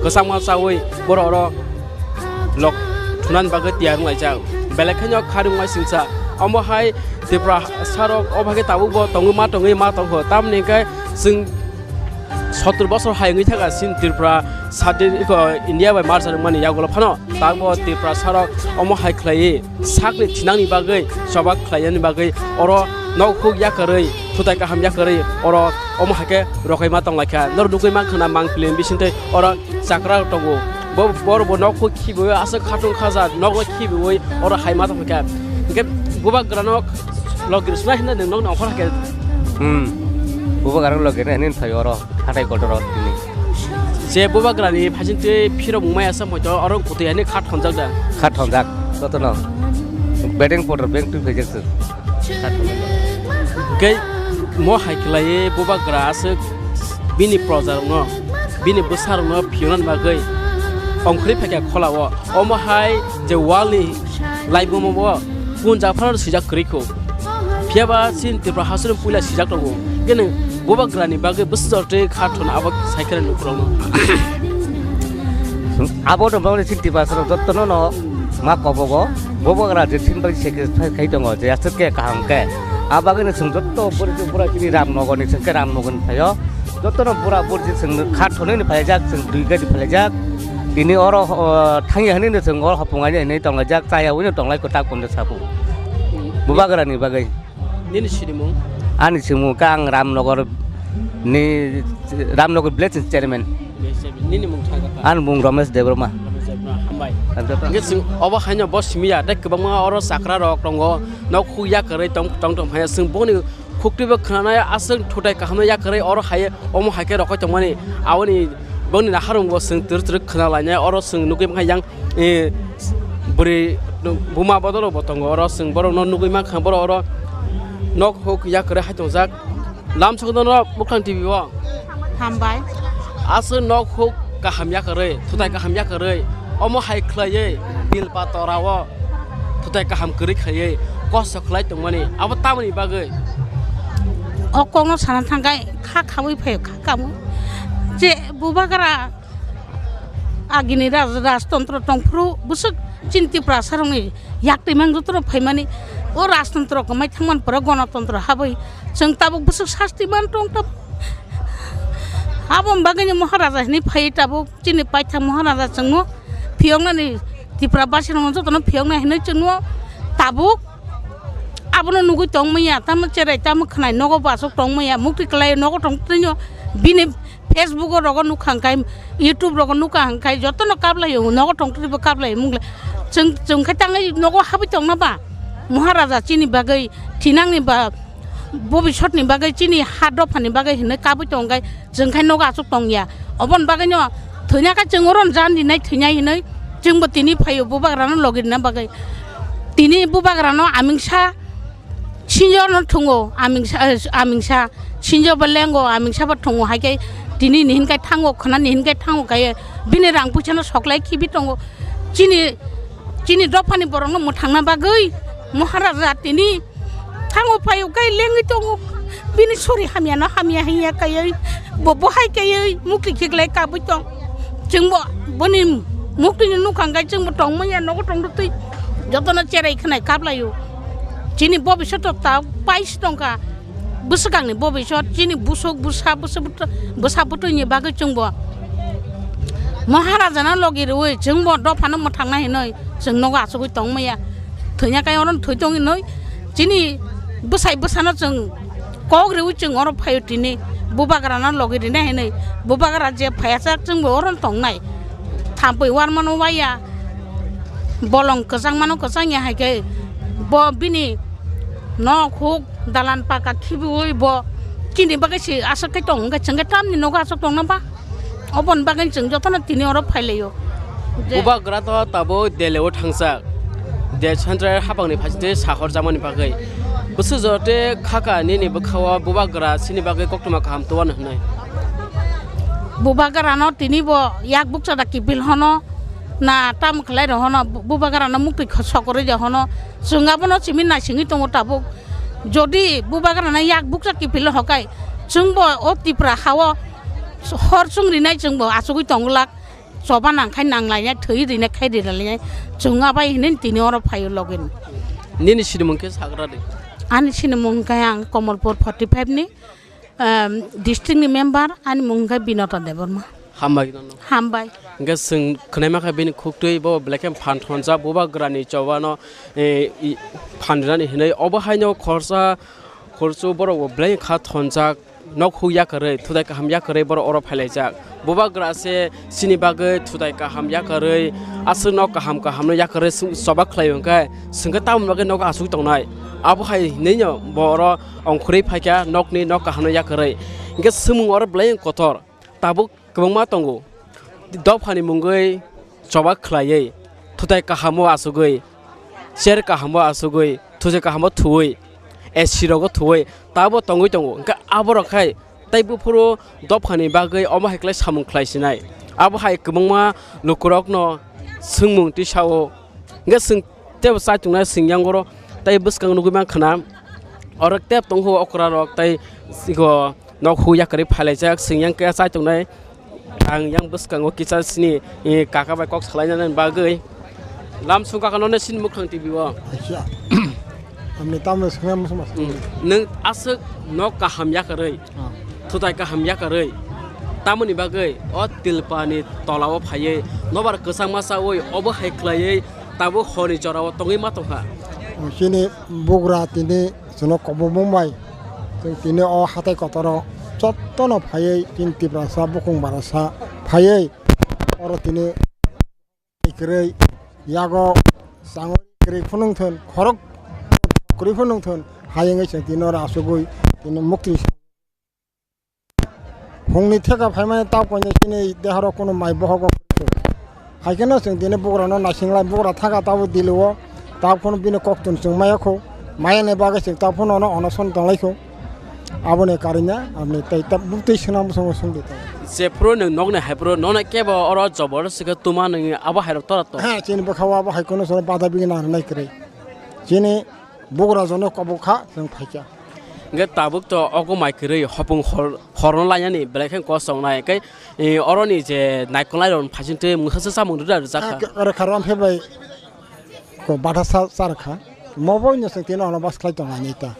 gosangma chawoi bor oro lok thunan bagai tiang laijak belekhanyo kharung mai singsa omo hai Tripura sarok obhage tabubo tongu ma tongho tamni kai sing 70 বছর হাইঙ্গি থাকা scene Tripura Sade India by March মানে ইয়াগুলো Fanon তারপর ত্রিপুরা সারক অম high খ্লাই সাকনি থিনাংনি বাগৈ সবা খ্লাইনি বাগৈ or নখুক ইয়াকरै থুতাই কাহাম ইয়াকरै or অম হাকে রখাইমা তংলাইখা নর দুকৈমা খনা मां फिल्म बिसिनते अर जाग्रा दंगो बर नखु खिबो आसे खाटुं खाजा नग खिबो अर हाइमा तंखा के बुबा ग्रानक लगिरसना हिना नों नखर हाके बुबा ग्रानक लगिरना हिन थायो हाथाय गदर दिनै जे बुबा ग्रानि फाजिनते फिरो मुमाय आसा मयत अर गतयानि खाट थनजाक ततन baking powder bank two phases के मो हाइखलाय बुबा ग्रासो बिनि प्रजार न बिनि बसार न फियोन बागै अंख्रि फेका खलाव अमहाय जे वालनि लाइबमबो पुनजाफार सिजा क्रिखौ फियाबा सिन तिब्रा हासुर पुला सिजा दंगो गेन बुबा ग्रानि बागै बसरते खाथन आबा साइकेल नुखराव आबो दंबावले सिन्ति बासर जत्तन न मा कबगो बुबा ग्रा जे सिनबाय सेके खाइ दङ जे आसके काहांके आबागैनो जों जत्त बुरा किनि रामनगरनि संके रामनगरनि फायो जत्तन बुरा बुरजि जों खाथननि फायजाक जों दुइ गादि फायजाक दिनै अर थाङि हनैनो जों अर हपुङानि नै दंलाजाक जायावैनो दंलाय कोटा कोनदो साबु बुबा ग्रानि बागै निनि सिरिमु आनि सिमु का आं रामनगर विलेज चेयरमैन निनि मुं थागा आं बुं रमेश देवरमा हामबाय गेसिं अबा खायनो बसमिया दा गोबां अर साकरा रक दङ न खुया करै टं हाया जों बनि खुक्तिबो खानाय आसों थुटाय खामनाय या करै अर हायो अम हायके रखय तंमानि आवनि बनि नाहारंगो जों तर खना लायनाय अर जों नुगै मायां बुरि बुमा बदल बतंग अर जों बर न नुगै मा खां बर अर नक हुक या करै हायतंजाक लाम सगदन मुखां टिभि व हामबाय आसो नक हुक गाहाम या करै थुटाय गाहाम या करै अम हाय ख्लायै बिल पातराव थुटाय गाहाम करै खायै कस खलाय तंमानि अब तामनि बागै अकंनो साना थांगाय खा खाबै फायो खा कामु जे बुबाग्रा आगिनि राजतंत्र दंफ्रु बुसुक चिन्ति प्रासारनि याक्तिमान जतर फायमानि ओ राजतंत्र कमाय थांमान पर गणतंत्र हाबै जों ताबुक बुसुक शास्तिमान दं आबम बागैनि महाराजा नि फाय ताबुक चिनि पाइथा महाराजा जोंनो फियंनानि तिप्रा बासिरमन जतन फियंना हिनै जोंनो ताबुक आबनो नुगै तंमैया ताम चेराय ताम खनाय नगो बासुक तंमैया मुक्ति कलाय नगो तंत्रनो बिनि फेसबुक रग नुखांखाय यूट्यूब रग नुखांखाय जतन काबलायो नगो तंत्रबो काबलाय मुंगले जों खायताङै नगो हाबै तंनाबा महाराजा चिनि बागै थिनांनि बा भबिष्यतनि बागै चिनि हादफानि बागै हिनै काबै तंगाय जोंखाय नगो आसुक तंया अबन बागैनो थैनाका जों अरन जानदिनाय थैनाय हिनै जोंबो तिनि फायो बुबाग्रानो लगिरना बागै तिनि बुबाग्रानो आमिंसा सिंजर थंगो आमिंसा सिंजर बलेंगो आमिंसा बा थंगो हायके दिनै निहिनखाय थांगो खना निहिनखाय थांगो गायो बिनि रां फैसानो सकलाय खिबि दंगो चिनि दफानि बरनो मोथांना बागै महाराजा तिनि थांगो फायो गाय लेङै दंगो बिनि सरि हामियानो हामिया हैया गायै बहाय गायै मुक्ति खेगलाय काबै दं जोंबो बनि मुक्तिनि नुखांगाय जोंबो दंमैया नगो दंदतै जतन चेराय खोनाय काबलायो चिनि भबिष्यत ता 22 टंका बुसगांनि भबिष्यत चिनि बुसक बुसाबुतनि बागै जोंबो महाराजाना लगिरवै जोंबो दफानो मोथांना हिनै जों नगो आसुगै तंमैया थैनाकाय अरन थैदंनि नै चिनि बुसानो जों कग्रेवै जों अर फायो तिनि बुबाग्राना लगिरना हिनै बुबाग्रा जे फायासा जोंबो अरन तंनाय थाबै वारमानो वाया बलं कजांमानो कजांया हायके ब बिनि न खुक दालान पाका खिबुय ब किनि बागैसि आसकै दं गचंगे तामनि नगा आसक दं नाबा अबन बागै जों जतन तिनि अर फायलायो बुबाग्रा त ताबो देलेव थांसा दे चन्द्र हाबांनि फासिते साहर जामानि बागै बुसु जते खाका निनि बखावा बुबाग्रा सिनि बागै कक्तमा खाम तवान हनै bubagarano tini bo yak buksa da kibil hono na tam khlai ro hono bubagarano mukti sokore ja hono sungabono simin na singi tongo tabuk jodi bubagarano yak buksa kibil hokai sungbo o tipra hawo hor sungri nai sungbo asugui tonglak soba nang khai nang lai thei ri na khai ri lai sunga bai hinin tini oro phayo login nini sinimungke sagra de ani sinimung kayang Komolpur 45 ni district ni member ani mungkai Binota Deborma hambai no hambai nge sing khnema kha bin khuktui bo black and phan thonja boba grani chawano phanrani hinai oba haino khorso boro black kha thonja nok huya kare thudai ka hamya kare boro oro phailai boba grase sini bagai thudai ka hamya kare asu nok ka hamno ya kare soba khlai ka singka tam bagai nok asu tongnai abu hai neino boro ongkhuri phaika nokni nok ka hamno ya kare nge sumung oro black kotor tabuk kebangma tongo dopani munggai soba khlai thudai ka hamo asugoi share ka hamo asugoi thuje ka hamo thui esirogo thui tabo tongoi tongo ka aboro khai taibu puro dopani bagai oma heklai samung khlai sinai abu hai kebangma lukurok no sungmung ti sawo nge sing teb sa tungna singyangoro tai buskang nuguma khana orok teb tongho okra rok tai sigo nok huya kari phalai jak singyang ka sa tungnai ang yang buskang o kisa sini kaka bai kok salainan bagai lam suka kanone sin mukhang tv wa amni tamne sngam mas nang asuk nok ka hamya karai thudai ka hamya karai tamani bagai o tilpani tolawo phaye nobar kesang masa oi obo haiklai tabu honi jorawo tongi matokha sini bogra tini sono kobo mumbai tini o hatai kotoro chottono phaye tin tiprasa bukung barasa phaye oro tini ikrei yago sango ikrei phunung thon khorok kuri phunung thon hayenge tinora asugoi tini mukti hongni theka phaimane taw pone sini deharo kono mai bohogo haikena sing tini bogra no nasinglai bogra thaka taw diluo taw phun bine koktun sing mayakho mayane baga sing taw phun ono onoson tonglaikho abone karinya amne tai tab bukti sinam song song dita se pro nang nok na hepro nona kebo oro jobor sika tuma nang aba hairo torato ha chini bakhawa ba haikono so bada bigina nai kre chini bogra jono kobokha sing phaika nge tabuk to ogo mai kre hopung horon lanyani blacken ko songnai kai oroni je naikolai ron phasinte mukhasa samung da jaka ara kharam phebai ko bada sarkha mobo nya sing tino ono bas khlai to nganita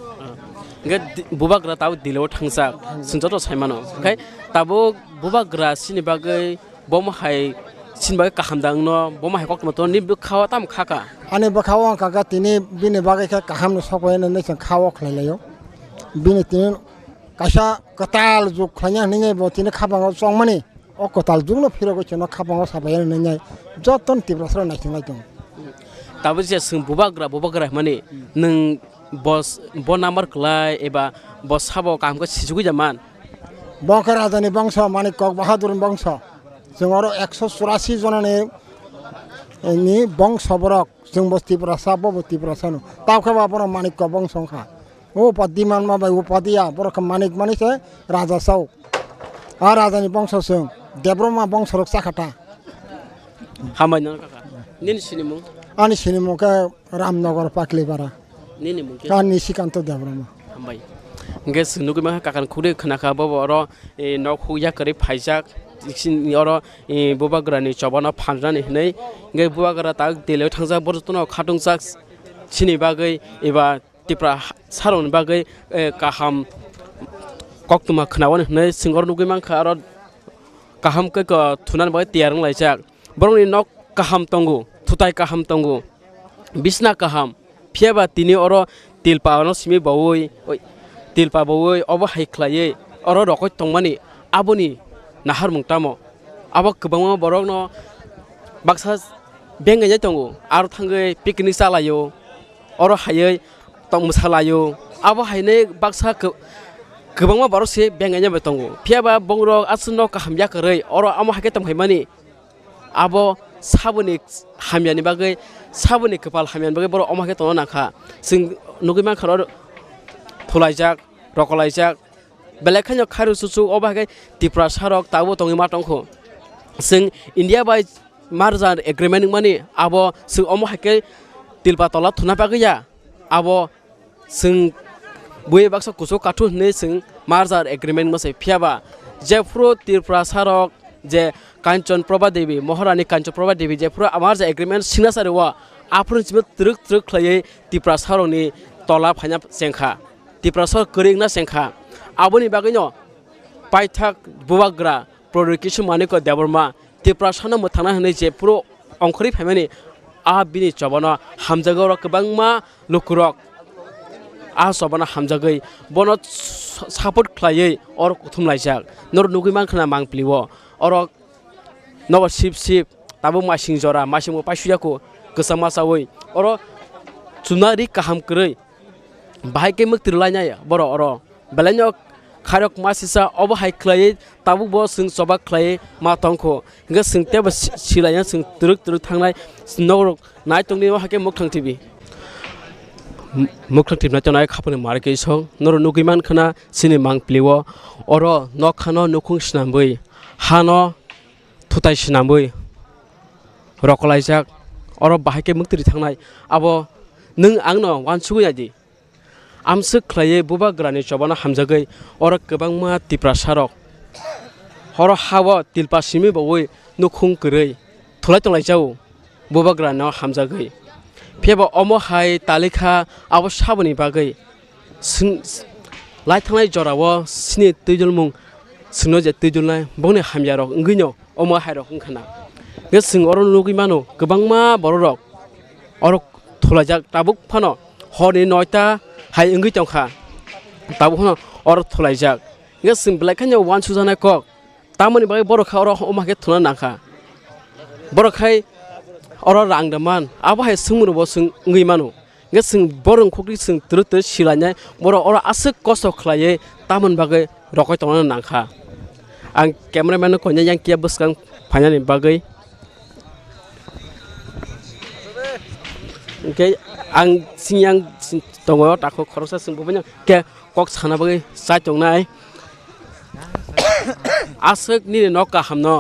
nge bubagra taw dilo thangsa sinjoto saimano kai tabo bubagra sini bagai bom hai sinbagai kahamdang no bom hai kok moto ni khawa tam khaka ane bakhawa kaka tini bine bagai ka kaham no sokoyene ne sang khawa khlailayo bine tini kasha katal juk khanya ninge bo tini khabang songmani o katal juk no phiro go cheno khabang sabayane ningai joton tibrasra nasingai tong tabo je sing bubagra mani nang bos bon number klai eba bos habo kam ko sisugu jaman bokara jani bangsa manik kok bahadur bangsa jongoro 184 jonane ni bangsa borok jong bosti prasa bosti prasano taw khaba bor manik kok bangsa kha o padiman ma bai upadiya borok manik manise raja sau a rajani bangsa song debroma bangsa rok sakhata hamai na kaka nin sinimu ani sinimu ka ramnagar pakli bara nini mungkin kan nisikanto debroma hambai nge sunugu ma kakan khuri khnaka boboro nok huya kare phaijak sin oro bubagrani chobana phanrani hnei nge bubagra ta dele thangja bortono khatungsak sini bagai eba tipra saron bagai kaham koktuma khnawan hnei singor nugi mangkha aro kaham ke ko thunan bagai tiarang laijak boroni nok kaham tongu thutai kaham tongu bisna kaham phiaba tini oro tilpa no simi bawoi tilpa bawoi obo haiklai oro rokoi tongmani aboni nahar mungtamo abo kebangma borok no baksa bengai tongo aro thangai picnic salayo oro hayai tong musalayo abo haine baksa kebangma borok se bengai nya tongo phiaba bongro asno ka hamya kare oro amo hake tamhaimani abo sabuni hamyani bagai sabuni kepal hamyan bagai boro omake tono nakha sing nugi man kharo thulaijak rokolaijak बेलेखान खारु सुसु अबाहाय त्रिपुरा सारक ताबो तंगि मा तंखो जों India by merger agreement माने आबो जों अमो हाके तिलपा तला थुना पागैया आबो जों बुए बाक्सा कुसो काथु ने जों मार्जार एग्रीमेंट मसे फियाबा जेफ्रो त्रिपुरा सारक जे कांचन प्रभा देवी महारानी कांचन प्रभा देवी जेफ्रो मार्जार एग्रीमेंट सिग्नेचारवा आफुनसिबो त्रुक त्रुक खलायै त्रिपुरा सारकनि तला फायना सेंखा त्रिपुरा सारक करिंना सेंखा आबोनि बागैनो पाइथाक बुवाग्रा प्रोडक्शन मानेको देबरमा त्रिपुरा सानो मोथाना होनै जेफ्रो अंखरि फायमानि आ बिनि जबाना हामजागौर गोबांमा लुकुरक आ सबना हामजागै बन सापर्ट खलायै और कुथुमलायजाक नर नुगैमान खोना मांप्लिवो और नव शिप शिप ताबो मासिं जरा मासिंबो पाइसुयाको गोसामासावै और चुनारि काहाम करै बाहायके मक्तिरलायनाय बर और बेलायनो खारक मासिसा अबहाय खलायै ताबो बो जों सबा खलायै मा तंखो गे सोंतेबो सिलायना जों तुरुक तुरुक थांनाय नगर नायतंनि हाके मुखथां टिभि मुखथां टिभि नायतनाय खाफने मारके सं नर नुगैमान खोना सिनि मांप्लिवो और नखानो नुखुं सिनाबै हानो थुताय सिनाबै रकलायजाक और बाहायके मुक्तिरि थांनाय आबो नों आंनो वानसुगैयादि आमसो खलायै बुबा ग्रानि जबाना हामजागै और गोबांमा त्रिपुरा सारक हर हाव तिलपा सिमि बावै नुखुं करै थलाय तलायजाव बुबा ग्रानो हामजागै फेबा अमो हाय तालिखा आबो साबनि बागै लाय थांनाय जरावो सिनि दैजलमुं सिनो जे दैजलनाय बने हामयारक इंगैनो अमो हायरक ओंखाना गे सिं अर नुगैमानो गोबांमा बररक और थलायजाक ताबुक फानो हरनि 9टा हाय इंगै तंखा ताबुक फानो और थलायजाक गे सिं ब्लाइखान वान सुजानाय कक तामनि बागै बरखा और अमाके थुना नाखा बरखाय और रांदमान आबहाय सोंमुरबो सों इंगैमानो गे सिं बरं खकरि सिं तुरुत सिलायनाय बर और आसो कस्त खलायै तामन बागै रखय तंना नाखा आं कैमरामैन कोन्या yang kia buskan फाइनालनि बागै ओके आं सिंयां दङ ताखौ खरसा सोंबोबाय के कक साना बागै जाय दंनाय आसोक नि नका हामनो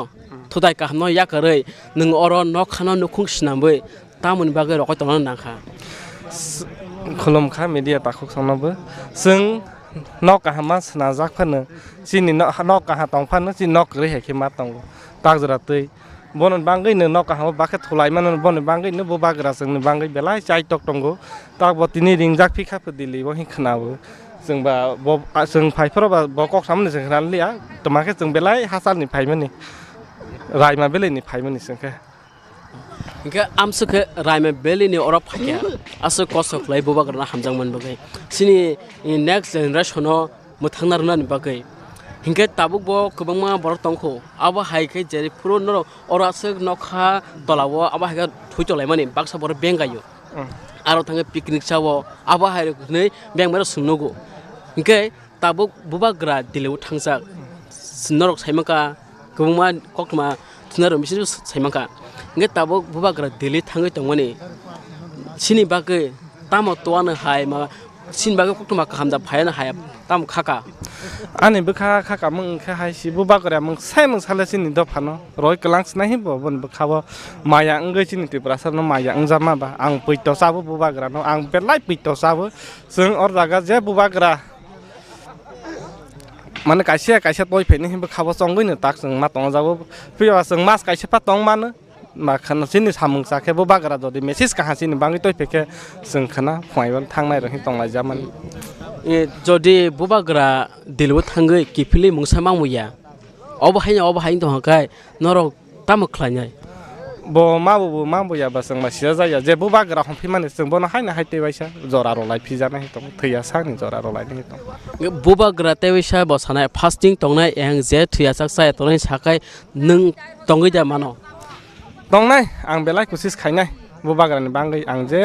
थुदाय का हामनो या करै नों अर नखानो नुखुं सिनाबै तामन बागै रखय तंना नाखा खुलुमखा मिडिया ताखौ संनाबो जों नका हामा सना जाखनो सिनि नका हा तंफानो सि नकरै हेखे मा तंग तागजरातै बनन बांगैनो नका हामा बाखे थलाय मान बनन बांगैनो बो बागरा जोंनो बांगै बेलाय चाय टक तंगो ताक बतिनि रिंजाक फिखाफो दिलि बहि खनाबो जोंबा जों फाइफोराबा बकक सामने जों रानलिया तमाके जों बेलाय हासालनि फाइमनि रायमा बेलायनि फाइमनि जोंखे इनके आमसके रायमा बेलिनि अर फाके आसो कसखलाय बुबागरना हामजांमोन बगै सिनि नेक्स्ट जेनेरेशनो मोथांनारनानि बगै हिंके ताबुक बो गोबांमा बर तंखौ आबा हायके जेरै पुरो नर अर आसो नखा तलावो आबा हायगा थुइतलाय माने बाक्सा बर बेंगायो आरो थाङो पिकनिक जावो आबा हायनै बेंमार सुंनगो हिंके ताबुक बुबाग्रा दिलेव थांजा नरक साइमाका गोबांमा ककमा थुनार मिसिन साइमाका इंगे ताबो बुबाग्रा दिल्ली थाङै दंमोन सिनि बागै तामो तवानो हाय मा सिन बागै कक्टमा खामदा फायानो हाया ताम खाका आनि बखा खाका मं खा हाय सि बुबाग्रा मं साइमं साले सिनि दफानो रय कलांस नाहि बन बखाबो माया अंगै सिनि त्रिपुरा सरनो माया अंजामा बा आं पैतो साबो बुबाग्रा न आं बेलाय पैतो साबो जों अर जागा जे बुबाग्रा माने काइसे काइसे तय फेनि हिबो खाबो संगैनो ताक जों मा तंग जाबो फैवा जों मास काइसे फा तंग मानो माखाना सिनि सामुं साखेबो बागरा जदि मेसेज काहा सिनि बाङै तय फेके जों खाना फुङायबो थांनाय रहि तंलाय जामान ए जदि बुबाग्रा दिलबो थांगै किफिलि मुंसा मामुया अबहाय दंहाय नर ताम खलायनाय बो माबुया बा जों मासिया जाया जे बुबाग्रा हमफि माने जों बनो हायना हायते बायसा जरा रलाय फिजानाय दं थैया सानि जरा रलायनाय दं बुबाग्रा तेवैसा बसानाय फास्टिं तंनाय एं जे थैया साय तनाय साखाय नों तंगै जा मानो दंनाय आं बेलाय कुसिस खायनाय बुबाग्रानि बांगै आं जे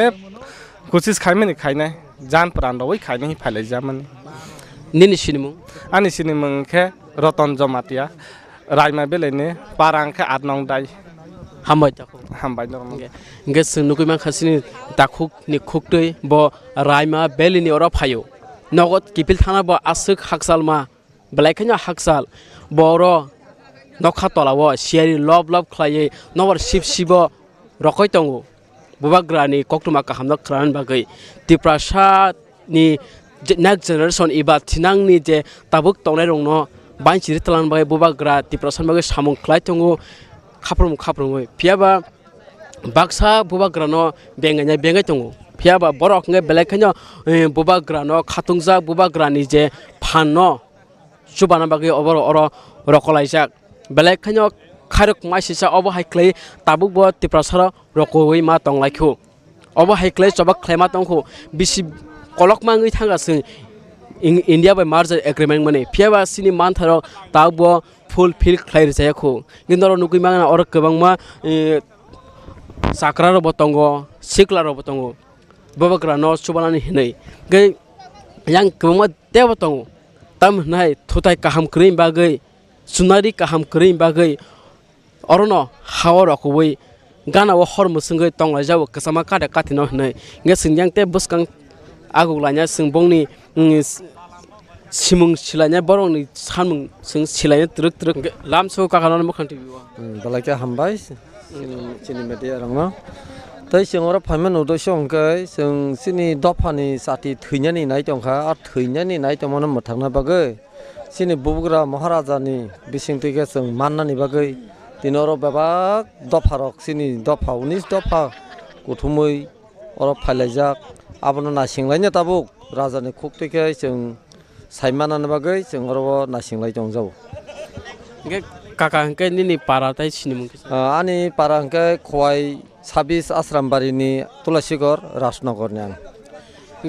कुसिस खायमानि खायनाय जान प्रान्दवै खायनाय फायलाय जामान निनि सिनिमु आनि सिनिमु के रतन जमातिया रायमा बेलायने पारांखे 8 नं दाय हामबाय ताखौ हामबाय दं इंगे जों नुगैमा खासिनि ताखुक नि खुक्तै ब रायमा बेलिनि अरा फायो नगद किपिल थाना ब आसुक हाकसालमा बेलायखायनो हाकसाल बर' नखा तलाव सियारि लब लब खालायै नवर शिब शिब रखय दङ बुबाग्रानि कक्टुमा काहामना क्रान बागै तिप्रासानि नेक्स्ट जेनेरेशन एबा थिनांनि जे ताबुक तंनाय रंनो बांसिरि तलान बागै बुबाग्रा तिप्रासान बागै सामुं ख्लाय दङ खाफ्रोमो फियाबा बाक्सा बुबाग्रानो बेंगायनाय बेंगाय दङ फियाबा बरक नगे बेलायखायनो बुबाग्रानो खातुंजा बुबाग्रानि जे फानो सुबाना बागै अबर अर रखलायजाक बेलायखायनो खारक माइसिसा अब हाइक्लै ताबुक ब तिप्रासार रखयै मा तंलायखौ अब हाइक्लै सबक ख्लायमा तंखौ बिसि कलक माङै थांगासिनो इंडिया बाय मार्जार एग्रीमेंट माने फियाबा सिनि मानथार ताब फुलफिल ख्लाय जायाखौ किन्तु नुगै मांना अर गोबांमा साक्रार बतंग सिक्लार बतंग बबग्रा न सुबानानि हिनै गै yang गोबांमा देव तंग तम नाय थुताय काहाम क्रिम बागै सुनारि काहाम क्रिम बागै अरनो हावर रखबै गानाव हर मुसुंगै तंलाय जाव कसमा काटे काथिनो हनै गे सिंजां ते बसकां आगुलाnya सिंबंनि सिमुं सिलायनाय बरंनि सामुं सिं सिलायनाय ट्रक ट्रक लामसो काकानानै मखान्थि बिवा बलाके हामबाय सिनि मेडिया रंनो तै सिङाव फाइमेन उदय संकै जों सिनि दफानि साथि थैनायनि नाय दंखा आर थैनायनि नाय दंमोन मोथांना बागै सिनि बुबग्रा महाराजानि बिसिंथिगे जों माननानि बागै दिनर बेबाक दफारक सिनि दफा 19 दफा गथुमै अर फायलायजाक आबनो नासिंलायनो ताबुक राजानि खुक्तिके जों साइमानानि बागै जों अर नासिंलाय दं जाव गे काका हंके निनि पारा ताय सिनिमुं आनि पारा हंके खवाय 26 आश्रामबारिनि तुलसीगर राजनगरनि आं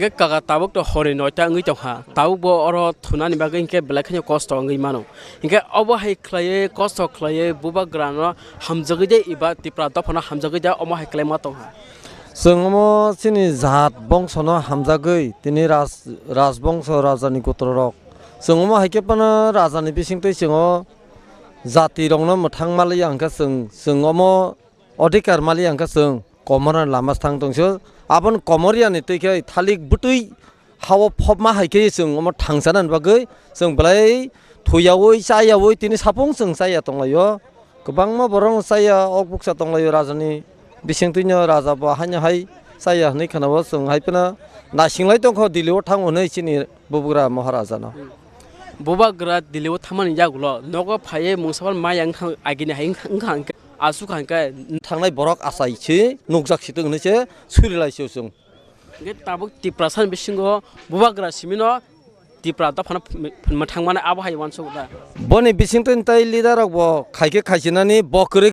गे काका ताबुक तो हरि नयता ngै तंहा ताबुक बो अर थुनानि बागै हंके बेलायखायनो कष्ट ngै मानो हंके अब हाइख्लायै कष्ट ख्लायै बुबाग्रानो हामजगै दे इबा तिप्रा दफना हामजगै दे अम हाइख्लाय मा तंहा जोंमो सिनि जात बंशनो हामजागै दिनै राजबंश राजानि गत्ररक जोंमो हाइकेपनो राजानि बिसिंतै जोङो जाति रंनो मोथां मालि आंका जोंमो अधिकार मालि आंका जों कमर लामास थां दंसो आबन कमरियानि तैखे थालिक बुतै हाव फबमा हाइके जोंमो थांजानान बागै जों बलाय थुयावै जायावै दिनै साफुं जों जाया दंलायो गोबांमा बरं जाया अकबुकसा दंलायो राजानि बिसिंतैनो राजा बाहायनो हाय जाया होननाय खोनाबो जों हायपना नासिंलाय दंख दिल्लीयाव थांहनै सिनि बुबग्रा महाराजानो बुबाग्रा दिल्लीयाव थांमानि जागुल नग फाये मुसाफाल मायां आगिनि हाय ओंखां आसु खांका थांनाय बरक आसायसि नुकजाकसि दोंनोसो सुरिलायसो जों गे ताबुक तिप्रासान बिसिंगो बुबाग्रा सिमिनो तिप्रा दफाना थांमाने आबहाय वानसो दा बनि बिसिंतै ताय लिडारक बो खायके खायसिनानि बकरै